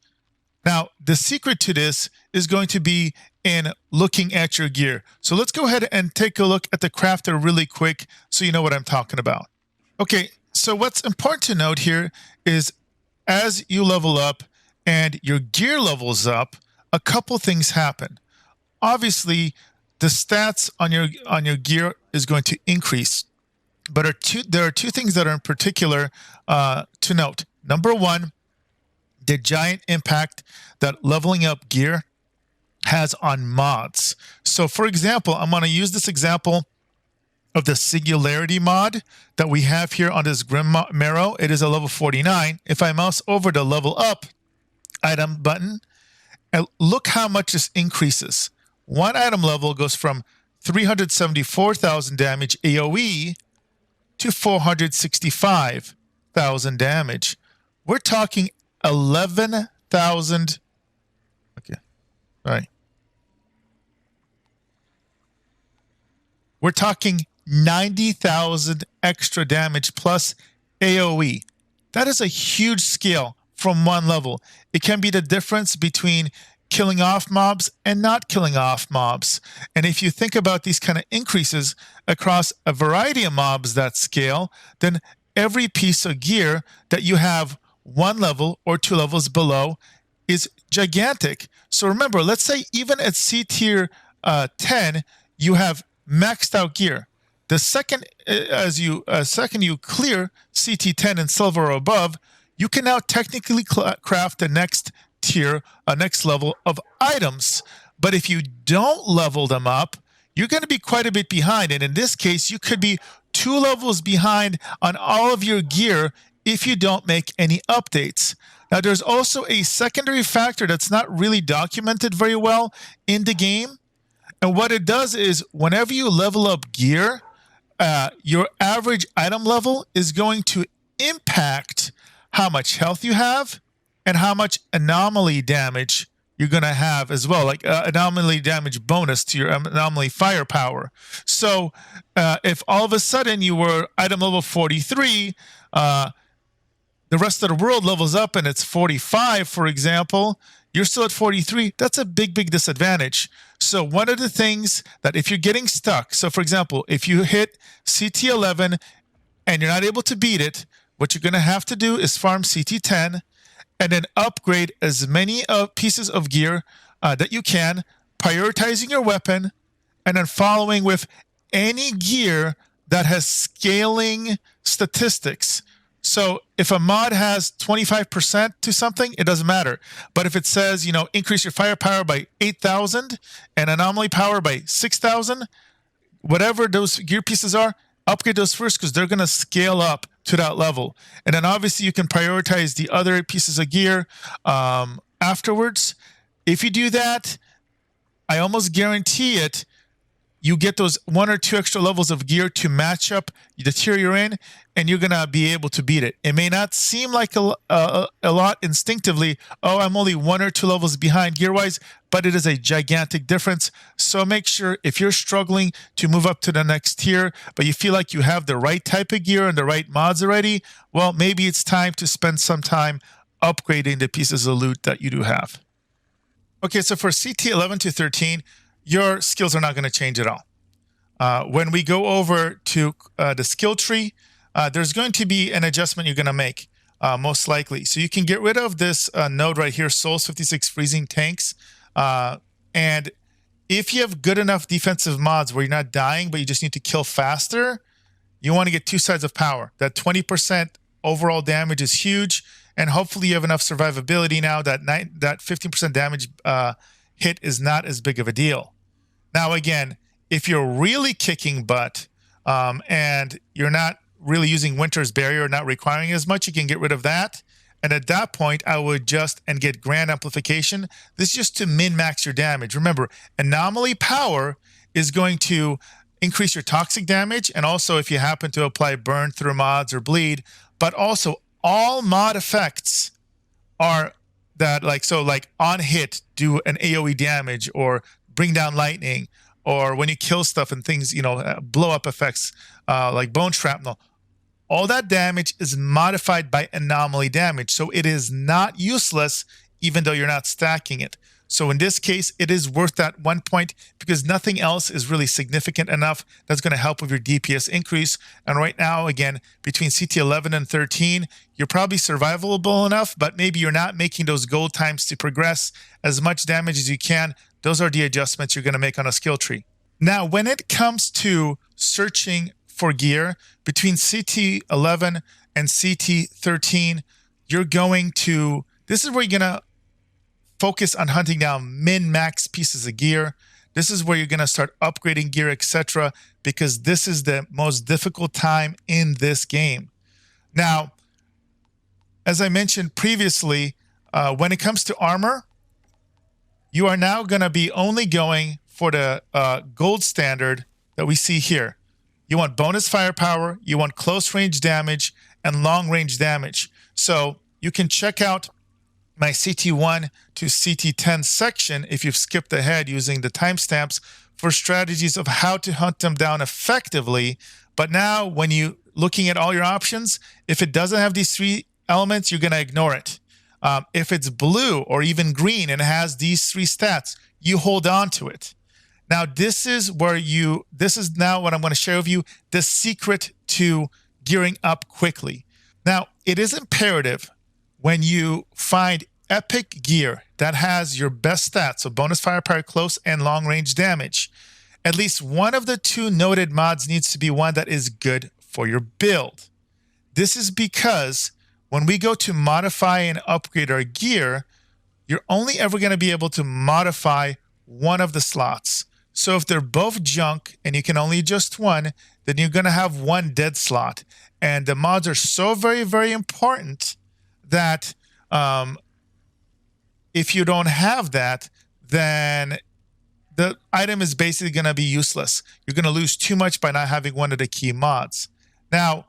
Now, the secret to this is going to be in looking at your gear. So let's go ahead and take a look at the crafter really quick so you know what I'm talking about. Okay, so what's important to note here is as you level up and your gear levels up, a couple things happen. Obviously, the stats on your gear is going to increase, but there are two things that are in particular to note. Number one, the giant impact that leveling up gear has on mods. So for example, I'm going to use this example of the Singularity mod that we have here on this Grim Marrow. It is a level 49. If I mouse over the level up item button, and look how much this increases. One item level goes from 374,000 damage AoE to 465,000 damage. We're talking 11,000. Okay, all right. We're talking 90,000 extra damage plus AoE. That is a huge scale from one level. It can be the difference between killing off mobs and not killing off mobs. And if you think about these kind of increases across a variety of mobs that scale, then every piece of gear that you have one level or 2 levels below is gigantic. So remember, let's say even at C tier 10, you have maxed out gear. The second you clear CT10 and silver or above, you can now technically craft the next tier, next level of items. But if you don't level them up, you're going to be quite a bit behind. And in this case, you could be 2 levels behind on all of your gear if you don't make any updates. Now, there's also a secondary factor that's not really documented very well in the game. And what it does is whenever you level up gear, your average item level is going to impact how much health you have and how much anomaly damage you're going to have as well, like anomaly damage bonus to your anomaly firepower. So if all of a sudden you were item level 43, the rest of the world levels up and it's 45, for example, you're still at 43. That's a big, big disadvantage. So one of the things that if you're getting stuck, so for example, if you hit CT11 and you're not able to beat it, what you're going to have to do is farm CT10 and then upgrade as many pieces of gear that you can, prioritizing your weapon, and then following with any gear that has scaling statistics. So if a mod has 25% to something, it doesn't matter. But if it says, increase your firepower by 8,000 and anomaly power by 6,000, whatever those gear pieces are, upgrade those first because they're going to scale up to that level. And then obviously you can prioritize the other pieces of gear afterwards. If you do that, I almost guarantee it, you get those 1 or 2 extra levels of gear to match up the tier you're in, and you're going to be able to beat it. It may not seem like a lot instinctively, oh, I'm only 1 or 2 levels behind gear-wise, but it is a gigantic difference. So make sure if you're struggling to move up to the next tier, but you feel like you have the right type of gear and the right mods already, well, maybe it's time to spend some time upgrading the pieces of loot that you do have. Okay, so for CT11 to 13, your skills are not going to change at all. When we go over to the skill tree, there's going to be an adjustment you're going to make, most likely. So you can get rid of this node right here, Souls 56 Freezing Tanks. And if you have good enough defensive mods where you're not dying, but you just need to kill faster, you want to get 2 sides of power. That 20% overall damage is huge, and hopefully you have enough survivability now that 15% damage hit is not as big of a deal. Now, again, if you're really kicking butt and you're not really using Winter's Barrier, not requiring as much, you can get rid of that. And at that point, I would adjust and get Grand Amplification. This is just to min-max your damage. Remember, Anomaly Power is going to increase your toxic damage, and also if you happen to apply Burn through mods or Bleed, but also all mod effects are that, like on hit, do an AoE damage, or bring down lightning, or when you kill stuff and things, blow up effects like bone shrapnel. All that damage is modified by anomaly damage. So it is not useless, even though you're not stacking it. So in this case, it is worth that 1 point because nothing else is really significant enough that's going to help with your DPS increase. And right now, again, between CT11 and 13, you're probably survivable enough, but maybe you're not making those gold times to progress as much damage as you can. Those are the adjustments you're going to make on a skill tree. Now, when it comes to searching for gear between CT11 and CT13, you're going to, this is where you're going to focus on hunting down min-max pieces of gear. This is where you're going to start upgrading gear, etc., because this is the most difficult time in this game. Now, as I mentioned previously, when it comes to armor, you are now going to be only going for the gold standard that we see here. You want bonus firepower, you want close range damage, and long range damage. So you can check out my CT1 to CT10 section if you've skipped ahead using the timestamps for strategies of how to hunt them down effectively. But now when you're looking at all your options, if it doesn't have these 3 elements, you're going to ignore it. If it's blue or even green and it has these 3 stats, you hold on to it. Now, this is now what I'm going to share with you, the secret to gearing up quickly. Now, it is imperative when you find epic gear that has your best stats, so bonus firepower, close and long range damage, at least one of the 2 noted mods needs to be one that is good for your build. This is because when we go to modify and upgrade our gear, you're only ever going to be able to modify one of the slots. So if they're both junk and you can only adjust one, then you're going to have one dead slot. And the mods are so very, very important that if you don't have that, then the item is basically going to be useless. You're going to lose too much by not having one of the key mods. Now,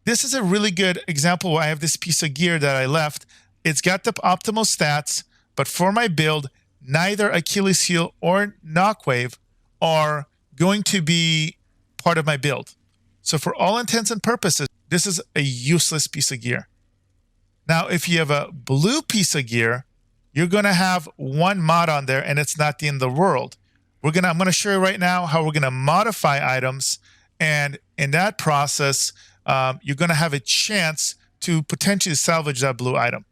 this is a really good example where I have this piece of gear that I left. It's got the optimal stats, but for my build, neither Achilles heel or Knockwave are going to be part of my build. So for all intents and purposes, this is a useless piece of gear. Now, if you have a blue piece of gear, you're going to have one mod on there, and it's not the end of the world. I'm going to show you right now how we're going to modify items, and in that process, you're going to have a chance to potentially salvage that blue item.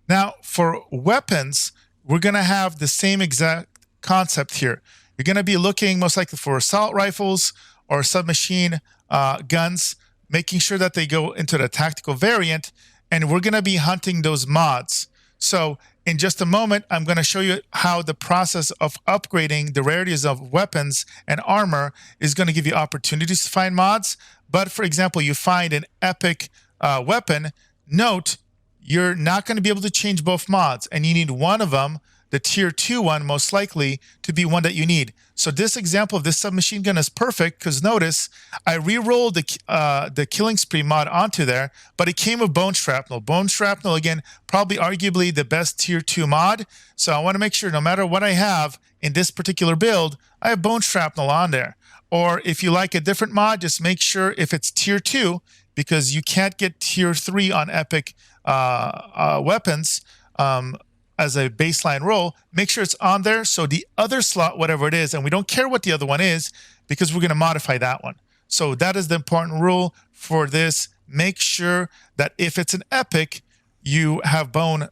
Now, for weapons, we're going to have the same exact concept here. You're going to be looking most likely for assault rifles or submachine guns, making sure that they go into the tactical variant, and we're going to be hunting those mods. So in just a moment, I'm going to show you how the process of upgrading the rarities of weapons and armor is going to give you opportunities to find mods. But for example, you find an epic weapon, note you're not going to be able to change both mods, and you need one of them, the tier 2 one, most likely to be one that you need. So this example of this submachine gun is perfect because notice I re-rolled the Killing Spree mod onto there, but it came with Bone Shrapnel. Bone Shrapnel, again, probably arguably the best tier 2 mod. So I want to make sure no matter what I have in this particular build, I have Bone Shrapnel on there. Or if you like a different mod, just make sure if it's tier 2, because you can't get tier 3 on epic weapons, as a baseline roll, make sure it's on there. So the other slot, whatever it is, and we don't care what the other one is because we're going to modify that one. So that is the important rule for this. Make sure that if it's an epic, you have bone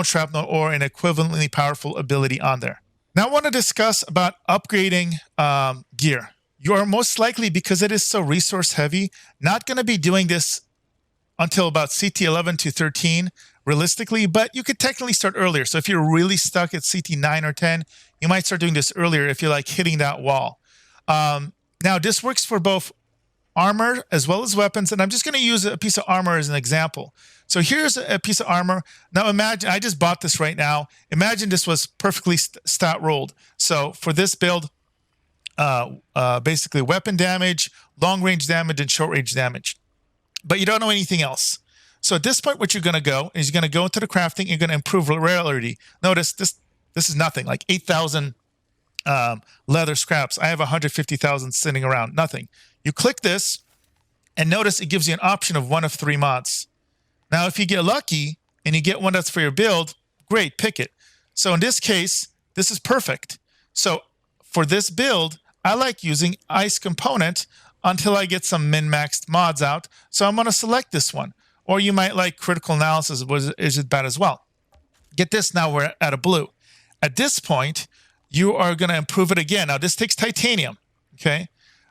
shrapnel or an equivalently powerful ability on there. Now I want to discuss about upgrading gear. You are most likely, because it is so resource heavy, not going to be doing this until about CT11 to 13 realistically, but you could technically start earlier. So if you're really stuck at CT9 or 10, you might start doing this earlier if you're like hitting that wall. Now this works for both armor as well as weapons, and I'm just going to use a piece of armor as an example. So here's a piece of armor. Now imagine, I just bought this right now. Imagine this was perfectly stat rolled. So for this build, basically weapon damage, long range damage, and short range damage. But you don't know anything else. So at this point, what you're going to go is you're going to go into the crafting. You're going to improve rarity. Notice this is nothing, like 8,000 leather scraps. I have 150,000 sitting around, nothing. You click this, and notice it gives you an option of one of 3 mods. Now, if you get lucky and you get one that's for your build, great, pick it. So in this case, this is perfect. So for this build, I like using Ice Component until I get some min-maxed mods out. So I'm going to select this one. Or you might like Critical Analysis, is it bad as well? Get this, now we're at a blue. At this point, you are going to improve it again. Now this takes titanium, okay?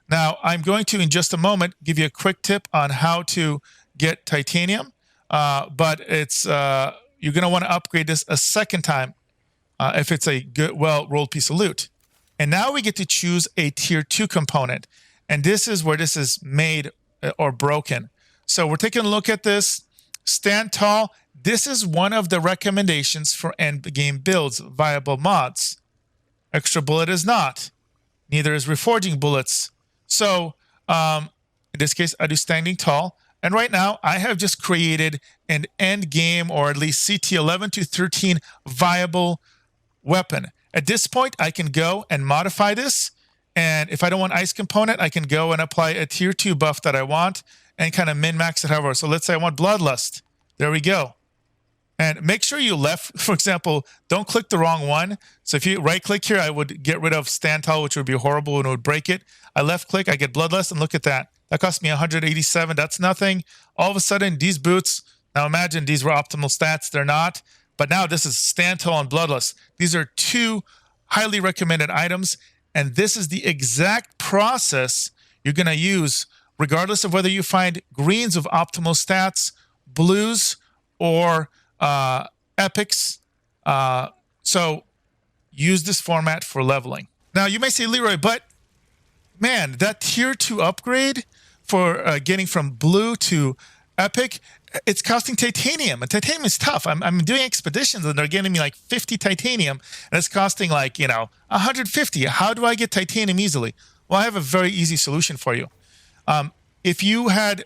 Now I'm going to, in just a moment, give you a quick tip on how to get titanium. But it's you're going to want to upgrade this a second time if it's a good, well-rolled piece of loot. And now we get to choose a tier 2 component. And this is where this is made or broken. So we're taking a look at this. Stand tall. This is one of the recommendations for end game builds, viable mods. Extra bullet is not. Neither is reforging bullets. So in this case, I do standing tall. And right now, I have just created an end game, or at least CT11 to 13 viable weapon. At this point, I can go and modify this. And if I don't want Ice Component, I can go and apply a tier 2 buff that I want and kind of min-max it however. So let's say I want Bloodlust. There we go. And make sure you left, for example, don't click the wrong one. So if you right-click here, I would get rid of Stand Tall, which would be horrible and it would break it. I left-click, I get Bloodlust, and look at that. That cost me 187. That's nothing. All of a sudden, these boots, now imagine these were optimal stats. They're not. But now this is Stand Tall and Bloodlust. These are 2 highly recommended items. And this is the exact process you're going to use regardless of whether you find greens of optimal stats, blues, or epics. So use this format for leveling. Now, you may say, Leeroy, but man, that tier 2 upgrade for getting from blue to epic, it's costing titanium, and titanium is tough. I'm doing expeditions and they're getting me like 50 titanium, and it's costing like, 150. How do I get titanium easily? Well, I have a very easy solution for you. If you had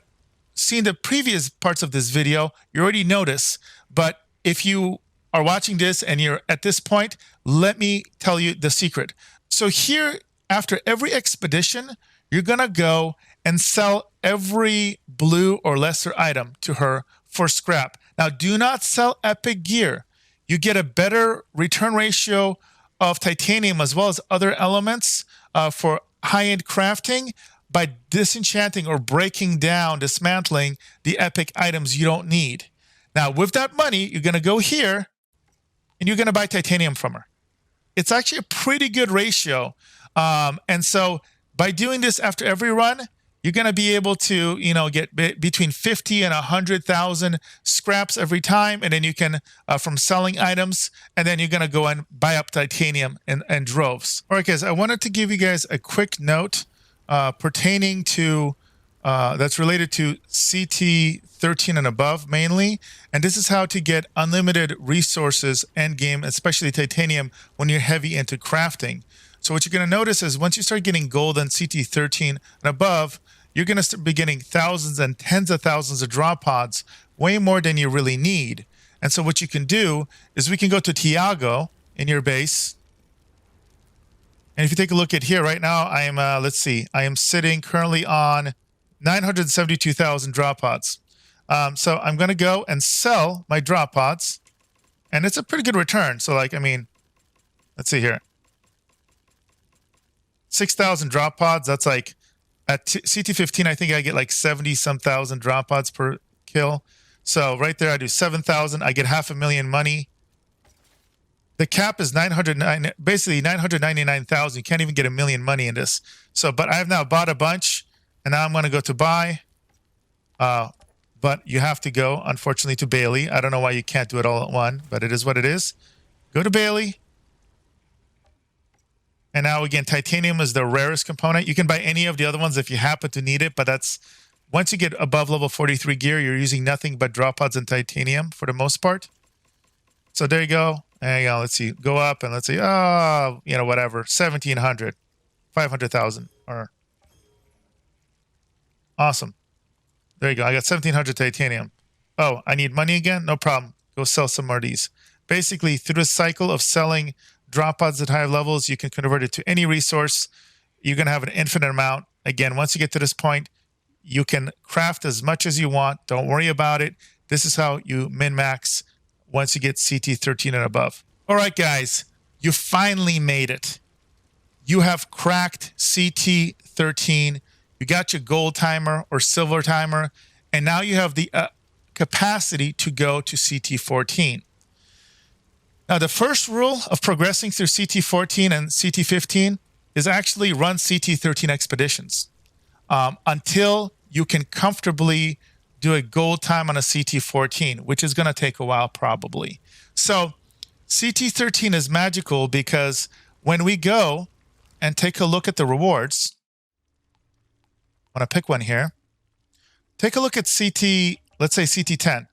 seen the previous parts of this video, you already noticed, but if you are watching this and you're at this point, let me tell you the secret. So here, after every expedition, you're going to go and sell every blue or lesser item to her for scrap. Now, do not sell epic gear. You get a better return ratio of titanium as well as other elements for high-end crafting by disenchanting or breaking down, dismantling the epic items you don't need. Now, with that money, you're going to go here and you're going to buy titanium from her. It's actually a pretty good ratio. And so by doing this after every run, you're going to be able to, get between 50 and 100,000 scraps every time. And then you can, from selling items, and then you're going to go and buy up titanium in droves. All right, guys, I wanted to give you guys a quick note pertaining to, that's related to CT13 and above mainly. And this is how to get unlimited resources end game, especially titanium, when you're heavy into crafting. So what you're going to notice is once you start getting gold on CT13 and above, you're going to be getting thousands and tens of thousands of drop pods, way more than you really need. And so what you can do is we can go to Tiago in your base. And if you take a look at here right now, I am, let's see, I am sitting currently on 972,000 drop pods. So I'm going to go and sell my drop pods. And it's a pretty good return. So like, I mean, let's see here. 6,000 drop pods. That's like at CT15, I think I get like 70-some thousand drop pods per kill. So right there, I do 7,000. I get 500,000 money. The cap is basically 999,000. You can't even get 1 million money in this. So, but I've now bought a bunch, and now I'm going to go to buy. But you have to go, unfortunately, to Bailey. I don't know why you can't do it all at one, but it is what it is. Go to Bailey. And now, again, titanium is the rarest component. You can buy any of the other ones if you happen to need it, but that's once you get above level 43 gear, you're using nothing but drop pods and titanium for the most part. So there you go. There you go. Let's see. Go up and let's see. Oh, whatever. 1,700. 500,000. Or awesome. There you go. I got 1,700 titanium. Oh, I need money again? No problem. Go sell some more of these. Basically, through the cycle of selling drop pods at higher levels, you can convert it to any resource. You're going to have an infinite amount. Again, once you get to this point, you can craft as much as you want. Don't worry about it. This is how you min-max once you get CT13 and above. All right, guys, you finally made it. You have cracked CT13. You got your gold timer or silver timer, and now you have the capacity to go to CT14. Now, the first rule of progressing through CT14 and CT15 is actually run CT13 expeditions until you can comfortably do a gold time on a CT14, which is going to take a while probably. So CT13 is magical because when we go and take a look at the rewards, I want to pick one here. Take a look at CT, let's say CT10.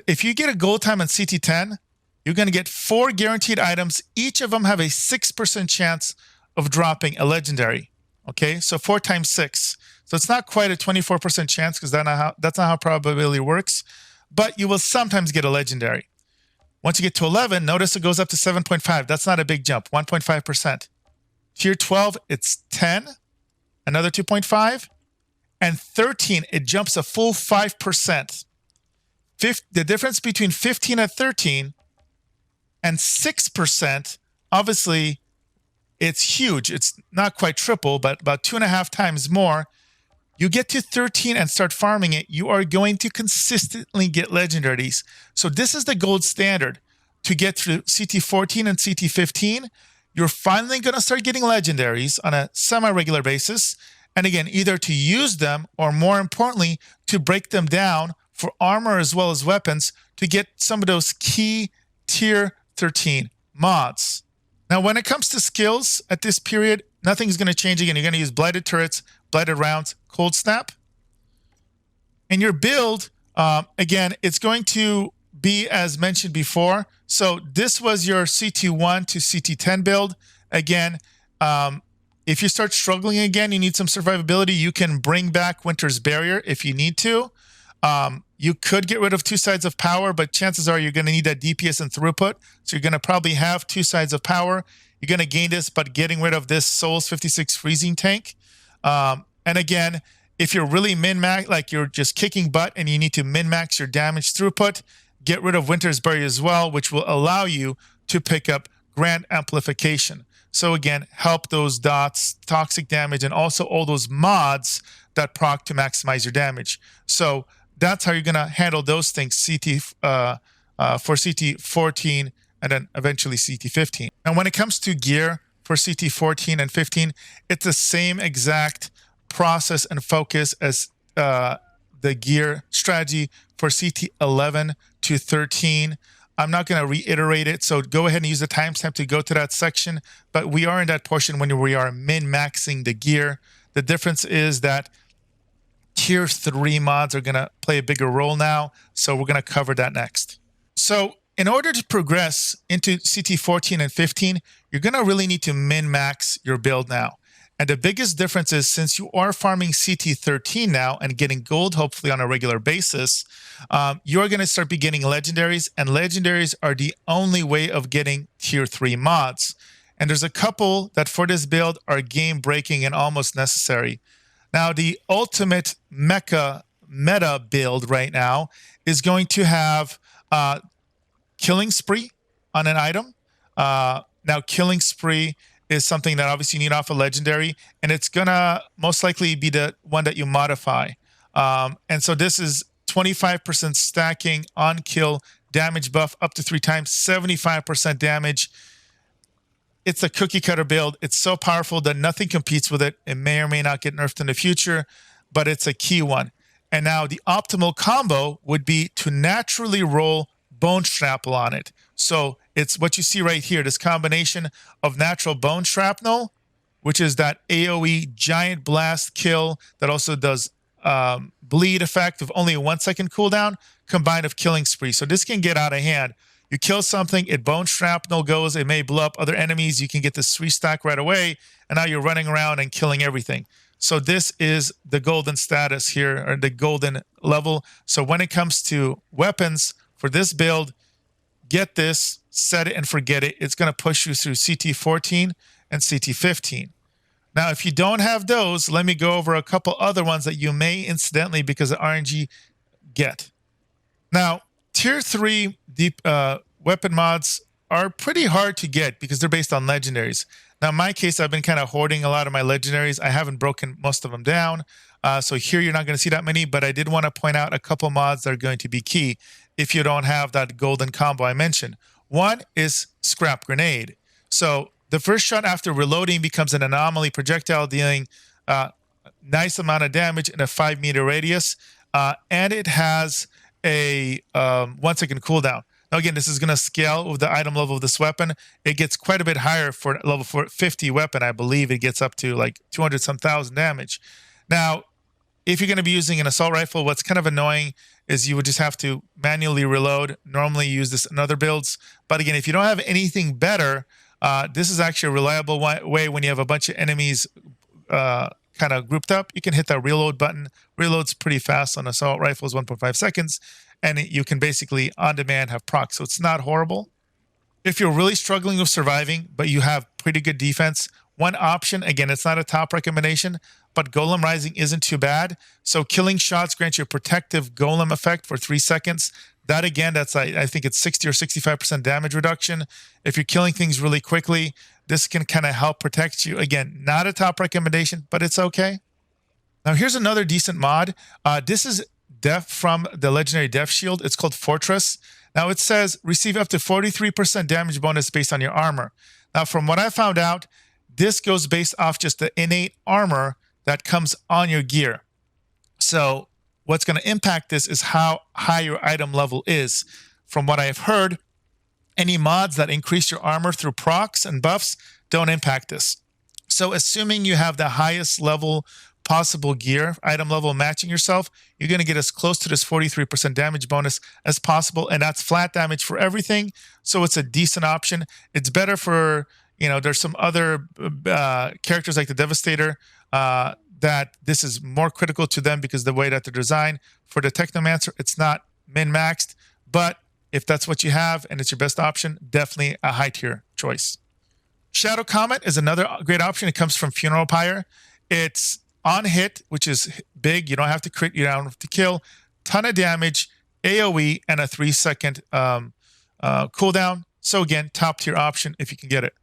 If you get a gold time on CT10, you're going to get 4 guaranteed items. Each of them have a 6% chance of dropping a legendary. Okay, so 4 times 6. So it's not quite a 24% chance because that's not how probability works. But you will sometimes get a legendary. Once you get to 11, notice it goes up to 7.5. That's not a big jump, 1.5%. Tier 12, it's 10, another 2.5. And 13, it jumps a full 5%. The difference between 15 and 13 and 6%, obviously, it's huge. It's not quite triple, but about 2.5 times more. You get to 13 and start farming it, you are going to consistently get legendaries. So this is the gold standard to get through CT14 and CT15. You're finally going to start getting legendaries on a semi-regular basis. And again, either to use them or more importantly, to break them down for armor as well as weapons to get some of those key tier 13 mods. Now, when it comes to skills at this period, nothing's going to change again. You're going to use Blighted Turrets, Blighted Rounds, Cold Snap. And your build, again, it's going to be as mentioned before. So this was your CT1 to CT10 build. Again, if you start struggling again, you need some survivability, you can bring back Winter's Barrier if you need to. You could get rid of 2 sides of power, but chances are you're going to need that DPS and throughput. So you're going to probably have 2 sides of power. You're going to gain this, but getting rid of this Souls 56 freezing tank. And again, if you're really min-max, like you're just kicking butt and you need to min-max your damage throughput, get rid of Winter's Barrier as well, which will allow you to pick up Grand Amplification. So again, help those dots, toxic damage, and also all those mods that proc to maximize your damage. So that's how you're going to handle those things for CT14 and then eventually CT15. And when it comes to gear for CT14 and 15, it's the same exact process and focus as the gear strategy for CT11 to 13. I'm not going to reiterate it, so go ahead and use the timestamp to go to that section, but we are in that portion when we are min-maxing the gear. The difference is that Tier 3 mods are going to play a bigger role now, so we're going to cover that next. So in order to progress into CT14 and 15, you're going to really need to min-max your build now. And the biggest difference is, since you are farming CT13 now and getting gold hopefully on a regular basis, you're going to start getting legendaries, and legendaries are the only way of getting Tier 3 mods. And there's a couple that for this build are game-breaking and almost necessary. Now, the ultimate meta build right now is going to have Killing Spree on an item. Now, Killing Spree is something that obviously you need off a legendary, and it's gonna most likely be the one that you modify. And so this is 25% stacking on kill, damage buff up to 3 times, 75% damage. It's a cookie cutter build. It's so powerful that nothing competes with it. It may or may not get nerfed in the future, but it's a key one. And now the optimal combo would be to naturally roll Bone Shrapnel on it. So it's what you see right here, this combination of natural Bone Shrapnel, which is that AoE giant blast kill that also does bleed effect of only a 1 second cooldown, combined with Killing Spree. So this can get out of hand. You kill something, it Bone Shrapnel goes, it may blow up other enemies, you can get this 3-stack right away, and now you're running around and killing everything. So this is the golden status here, or the golden level. So when it comes to weapons for this build, get this, set it and forget it. It's going to push you through CT14 and CT15. Now, if you don't have those, let me go over a couple other ones that you may incidentally, because of RNG, get. Now, Tier 3 deep weapon mods are pretty hard to get because they're based on legendaries. Now, in my case, I've been kind of hoarding a lot of my legendaries. I haven't broken most of them down. So here you're not going to see that many, but I did want to point out a couple mods that are going to be key if you don't have that golden combo I mentioned. One is Scrap Grenade. So the first shot after reloading becomes an anomaly projectile dealing nice amount of damage in a 5-meter radius, and it has a 1 second cooldown. Now again, this is going to scale with the item level of this weapon. It gets quite a bit higher for level 50 weapon. I believe it gets up to like 200-some thousand damage. Now, if you're going to be using an assault rifle, what's kind of annoying is you would just have to manually reload. Normally you use this in other builds. But again, if you don't have anything better, this is actually a reliable way when you have a bunch of enemies kind of grouped up. You can hit that reload button. Reload's pretty fast on assault rifles, 1.5 seconds. And you can basically on demand have proc. So it's not horrible. If you're really struggling with surviving, but you have pretty good defense, one option, again, it's not a top recommendation, but Golem Rising isn't too bad. So killing shots grants you a protective golem effect for 3 seconds. That again, that's I think it's 60 or 65% damage reduction. If you're killing things really quickly, this can kind of help protect you. Again, not a top recommendation, but it's okay. Now here's another decent mod. This is Death from the legendary Death Shield. It's called Fortress. Now it says receive up to 43% damage bonus based on your armor. Now from what I found out, this goes based off just the innate armor that comes on your gear. So what's going to impact this is how high your item level is. From what I've heard, any mods that increase your armor through procs and buffs don't impact this. So assuming you have the highest level possible gear, item level matching yourself, you're going to get as close to this 43% damage bonus as possible. And that's flat damage for everything. So it's a decent option. It's better for, you know, there's some other characters like the Devastator that this is more critical to them because the way that they're designed. For the Technomancer, it's not min-maxed, but if that's what you have and it's your best option, definitely a high tier choice. Shadow Comet is another great option. It comes from Funeral Pyre. It's on hit, which is big. You don't have to crit, you don't have to kill. Ton of damage, AoE, and a 3-second cooldown. So again, top tier option if you can get it.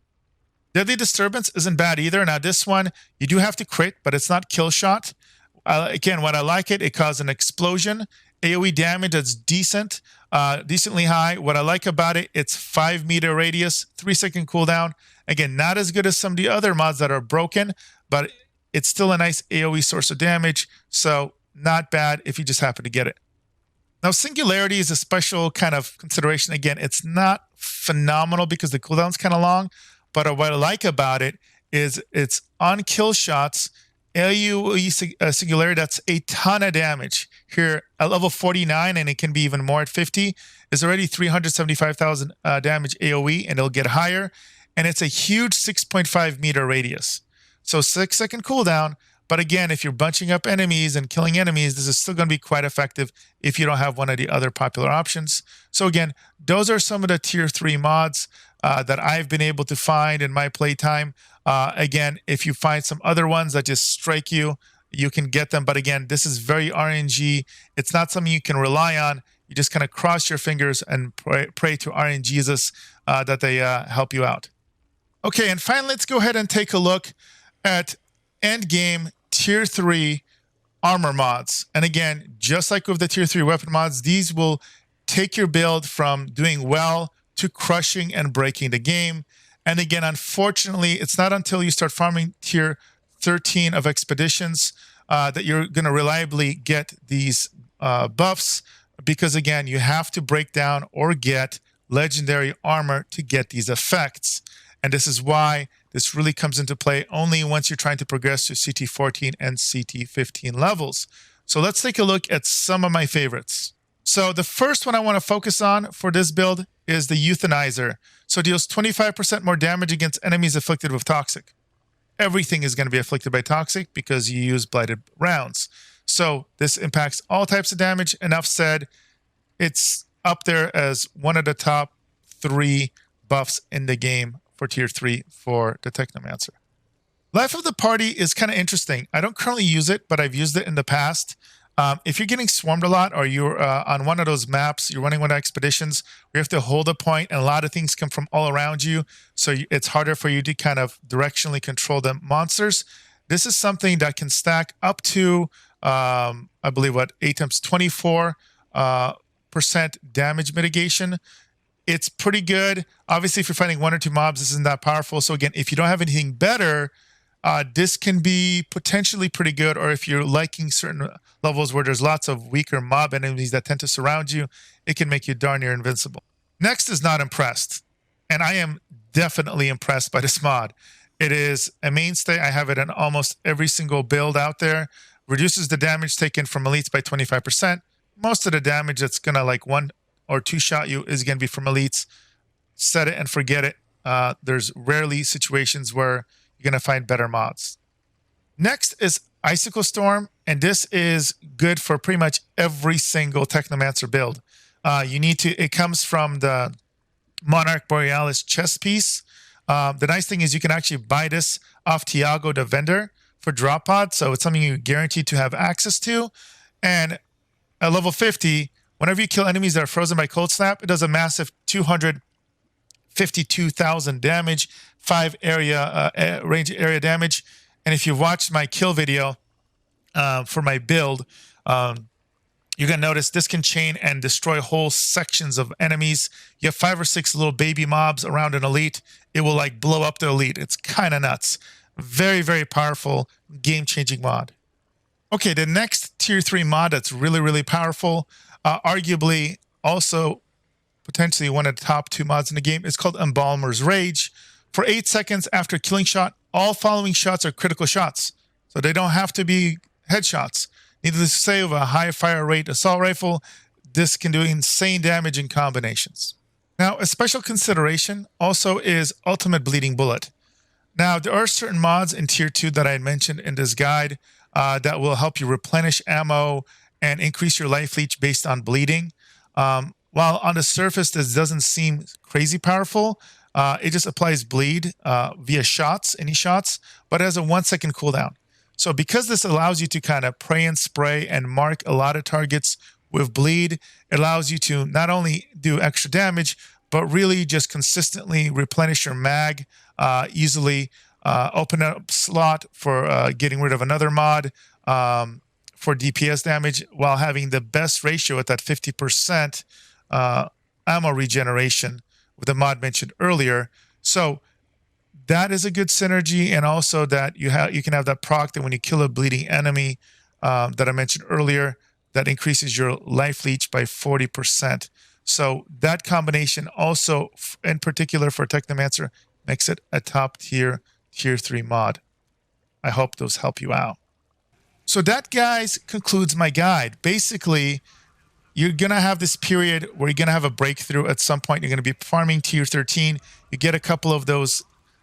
Deadly Disturbance isn't bad either. Now this one, you do have to crit, but it's not kill shot. Again, when I like it, it causes an explosion. AoE damage that's decent, decently high. What I like about it, it's 5-meter radius, 3-second cooldown. Again, not as good as some of the other mods that are broken, but it's still a nice AoE source of damage, so not bad if you just happen to get it. Now, Singularity is a special kind of consideration. Again, it's not phenomenal because the cooldown's kind of long, but what I like about it is it's on kill shots, AoE Singularity, that's a ton of damage. Here, at level 49, and it can be even more at 50, is already 375,000 damage AoE, and it'll get higher. And it's a huge 6.5 meter radius. So 6-second cooldown, but again, if you're bunching up enemies and killing enemies, this is still going to be quite effective if you don't have one of the other popular options. So again, those are some of the tier 3 mods that I've been able to find in my playtime. Again, if you find some other ones that just strike you, you can get them. But again, this is very RNG. It's not something you can rely on. You just kind of cross your fingers and pray to RNGesus that they help you out. Okay, and finally, let's go ahead and take a look at endgame tier 3 armor mods. And again, just like with the tier 3 weapon mods, these will take your build from doing well to crushing and breaking the game. And again, unfortunately, it's not until you start farming tier 13 of expeditions that you're going to reliably get these buffs, because again, you have to break down or get legendary armor to get these effects. And this is why this really comes into play only once you're trying to progress to CT14 and CT15 levels. So let's take a look at some of my favorites. So the first one I want to focus on for this build is the Euthanizer. So it deals 25% more damage against enemies afflicted with Toxic. Everything is going to be afflicted by Toxic because you use Blighted Rounds. So this impacts all types of damage. Enough said, it's up there as one of the top 3 buffs in the game for tier 3 for the Technomancer. Life of the Party is kind of interesting. I don't currently use it, but I've used it in the past. If you're getting swarmed a lot, or you're on one of those maps, you're running one of expeditions, where you have to hold a point and a lot of things come from all around you, so it's harder for you to kind of directionally control the monsters. This is something that can stack up to, I believe, 8 times 24% damage mitigation. It's pretty good. Obviously, if you're fighting 1 or 2 mobs, this isn't that powerful. So again, if you don't have anything better, this can be potentially pretty good. Or if you're liking certain levels where there's lots of weaker mob enemies that tend to surround you, it can make you darn near invincible. Next is Not Impressed. And I am definitely impressed by this mod. It is a mainstay. I have it in almost every single build out there. Reduces the damage taken from elites by 25%. Most of the damage that's going to like 1 or 2 shot you is going to be from elites. Set it and forget it. There's rarely situations where you're going to find better mods. Next is Icicle Storm, and this is good for pretty much every single Technomancer build. It comes from the Monarch Borealis chest piece. The nice thing is you can actually buy this off Tiago the vendor for drop pod, so it's something you're guaranteed to have access to. And at level 50, whenever you kill enemies that are frozen by Cold Snap, it does a massive 252,000 damage, 5 range area damage. And if you've watched my kill video for my build, you're going to notice this can chain and destroy whole sections of enemies. You have 5 or 6 little baby mobs around an elite. It will like blow up the elite. It's kind of nuts. Very, very powerful, game-changing mod. Okay, the next tier 3 mod that's really, really powerful, arguably also potentially one of the top 2 mods in the game, is called Embalmer's Rage. For 8 seconds after killing shot, all following shots are critical shots. So they don't have to be headshots. Needless to say, with a high fire rate assault rifle, this can do insane damage in combinations. Now, a special consideration also is Ultimate Bleeding Bullet. Now, there are certain mods in tier 2 that I had mentioned in this guide that will help you replenish ammo and increase your life leech based on bleeding. While on the surface, this doesn't seem crazy powerful, it just applies bleed via shots, any shots, but it has a 1-second cooldown. So because this allows you to kind of pray and spray and mark a lot of targets with bleed, it allows you to not only do extra damage, but really just consistently replenish your mag easily, open up slot for getting rid of another mod for DPS damage, while having the best ratio at that 50% ammo regeneration with the mod mentioned earlier. So that is a good synergy, and also that you can have that proc that when you kill a bleeding enemy that I mentioned earlier, that increases your life leech by 40%. So that combination also, in particular for Technomancer, makes it a top tier 3 mod. I hope those help you out. So that, guys, concludes my guide. Basically, you're going to have this period where you're going to have a breakthrough at some point. You're going to be farming tier 13. You get a couple of those,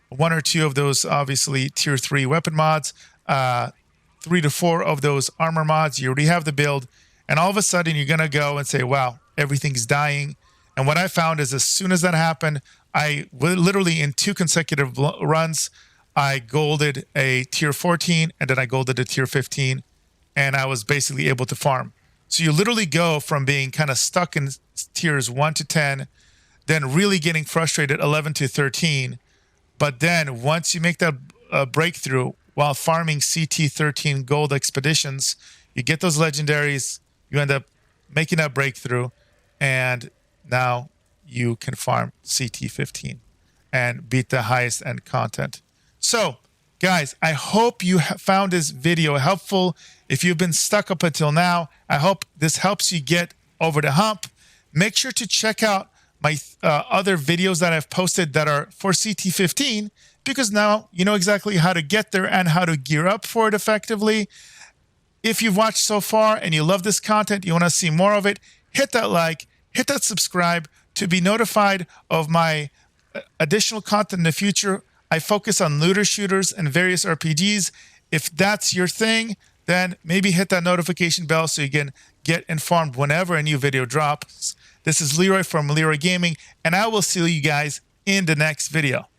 one or two of those, obviously, tier 3 weapon mods, 3 to 4 of those armor mods. You already have the build. And all of a sudden, you're going to go and say, wow, everything's dying. And what I found is as soon as that happened, I literally in 2 consecutive runs, I golded a tier 14, and then I golded a tier 15, and I was basically able to farm. So you literally go from being kind of stuck in tiers 1 to 10, then really getting frustrated 11 to 13. But then once you make that breakthrough while farming CT13 gold expeditions, you get those legendaries, you end up making that breakthrough, and now you can farm CT15 and beat the highest end content. So, guys, I hope you found this video helpful. If you've been stuck up until now, I hope this helps you get over the hump. Make sure to check out my other videos that I've posted that are for CT15, because now you know exactly how to get there and how to gear up for it effectively. If you've watched so far and you love this content, you want to see more of it, hit that like, hit that subscribe to be notified of my additional content in the future. I focus on looter shooters and various RPGs. If that's your thing, then maybe hit that notification bell so you can get informed whenever a new video drops. This is Leeroy from Leeroy Gaming, and I will see you guys in the next video.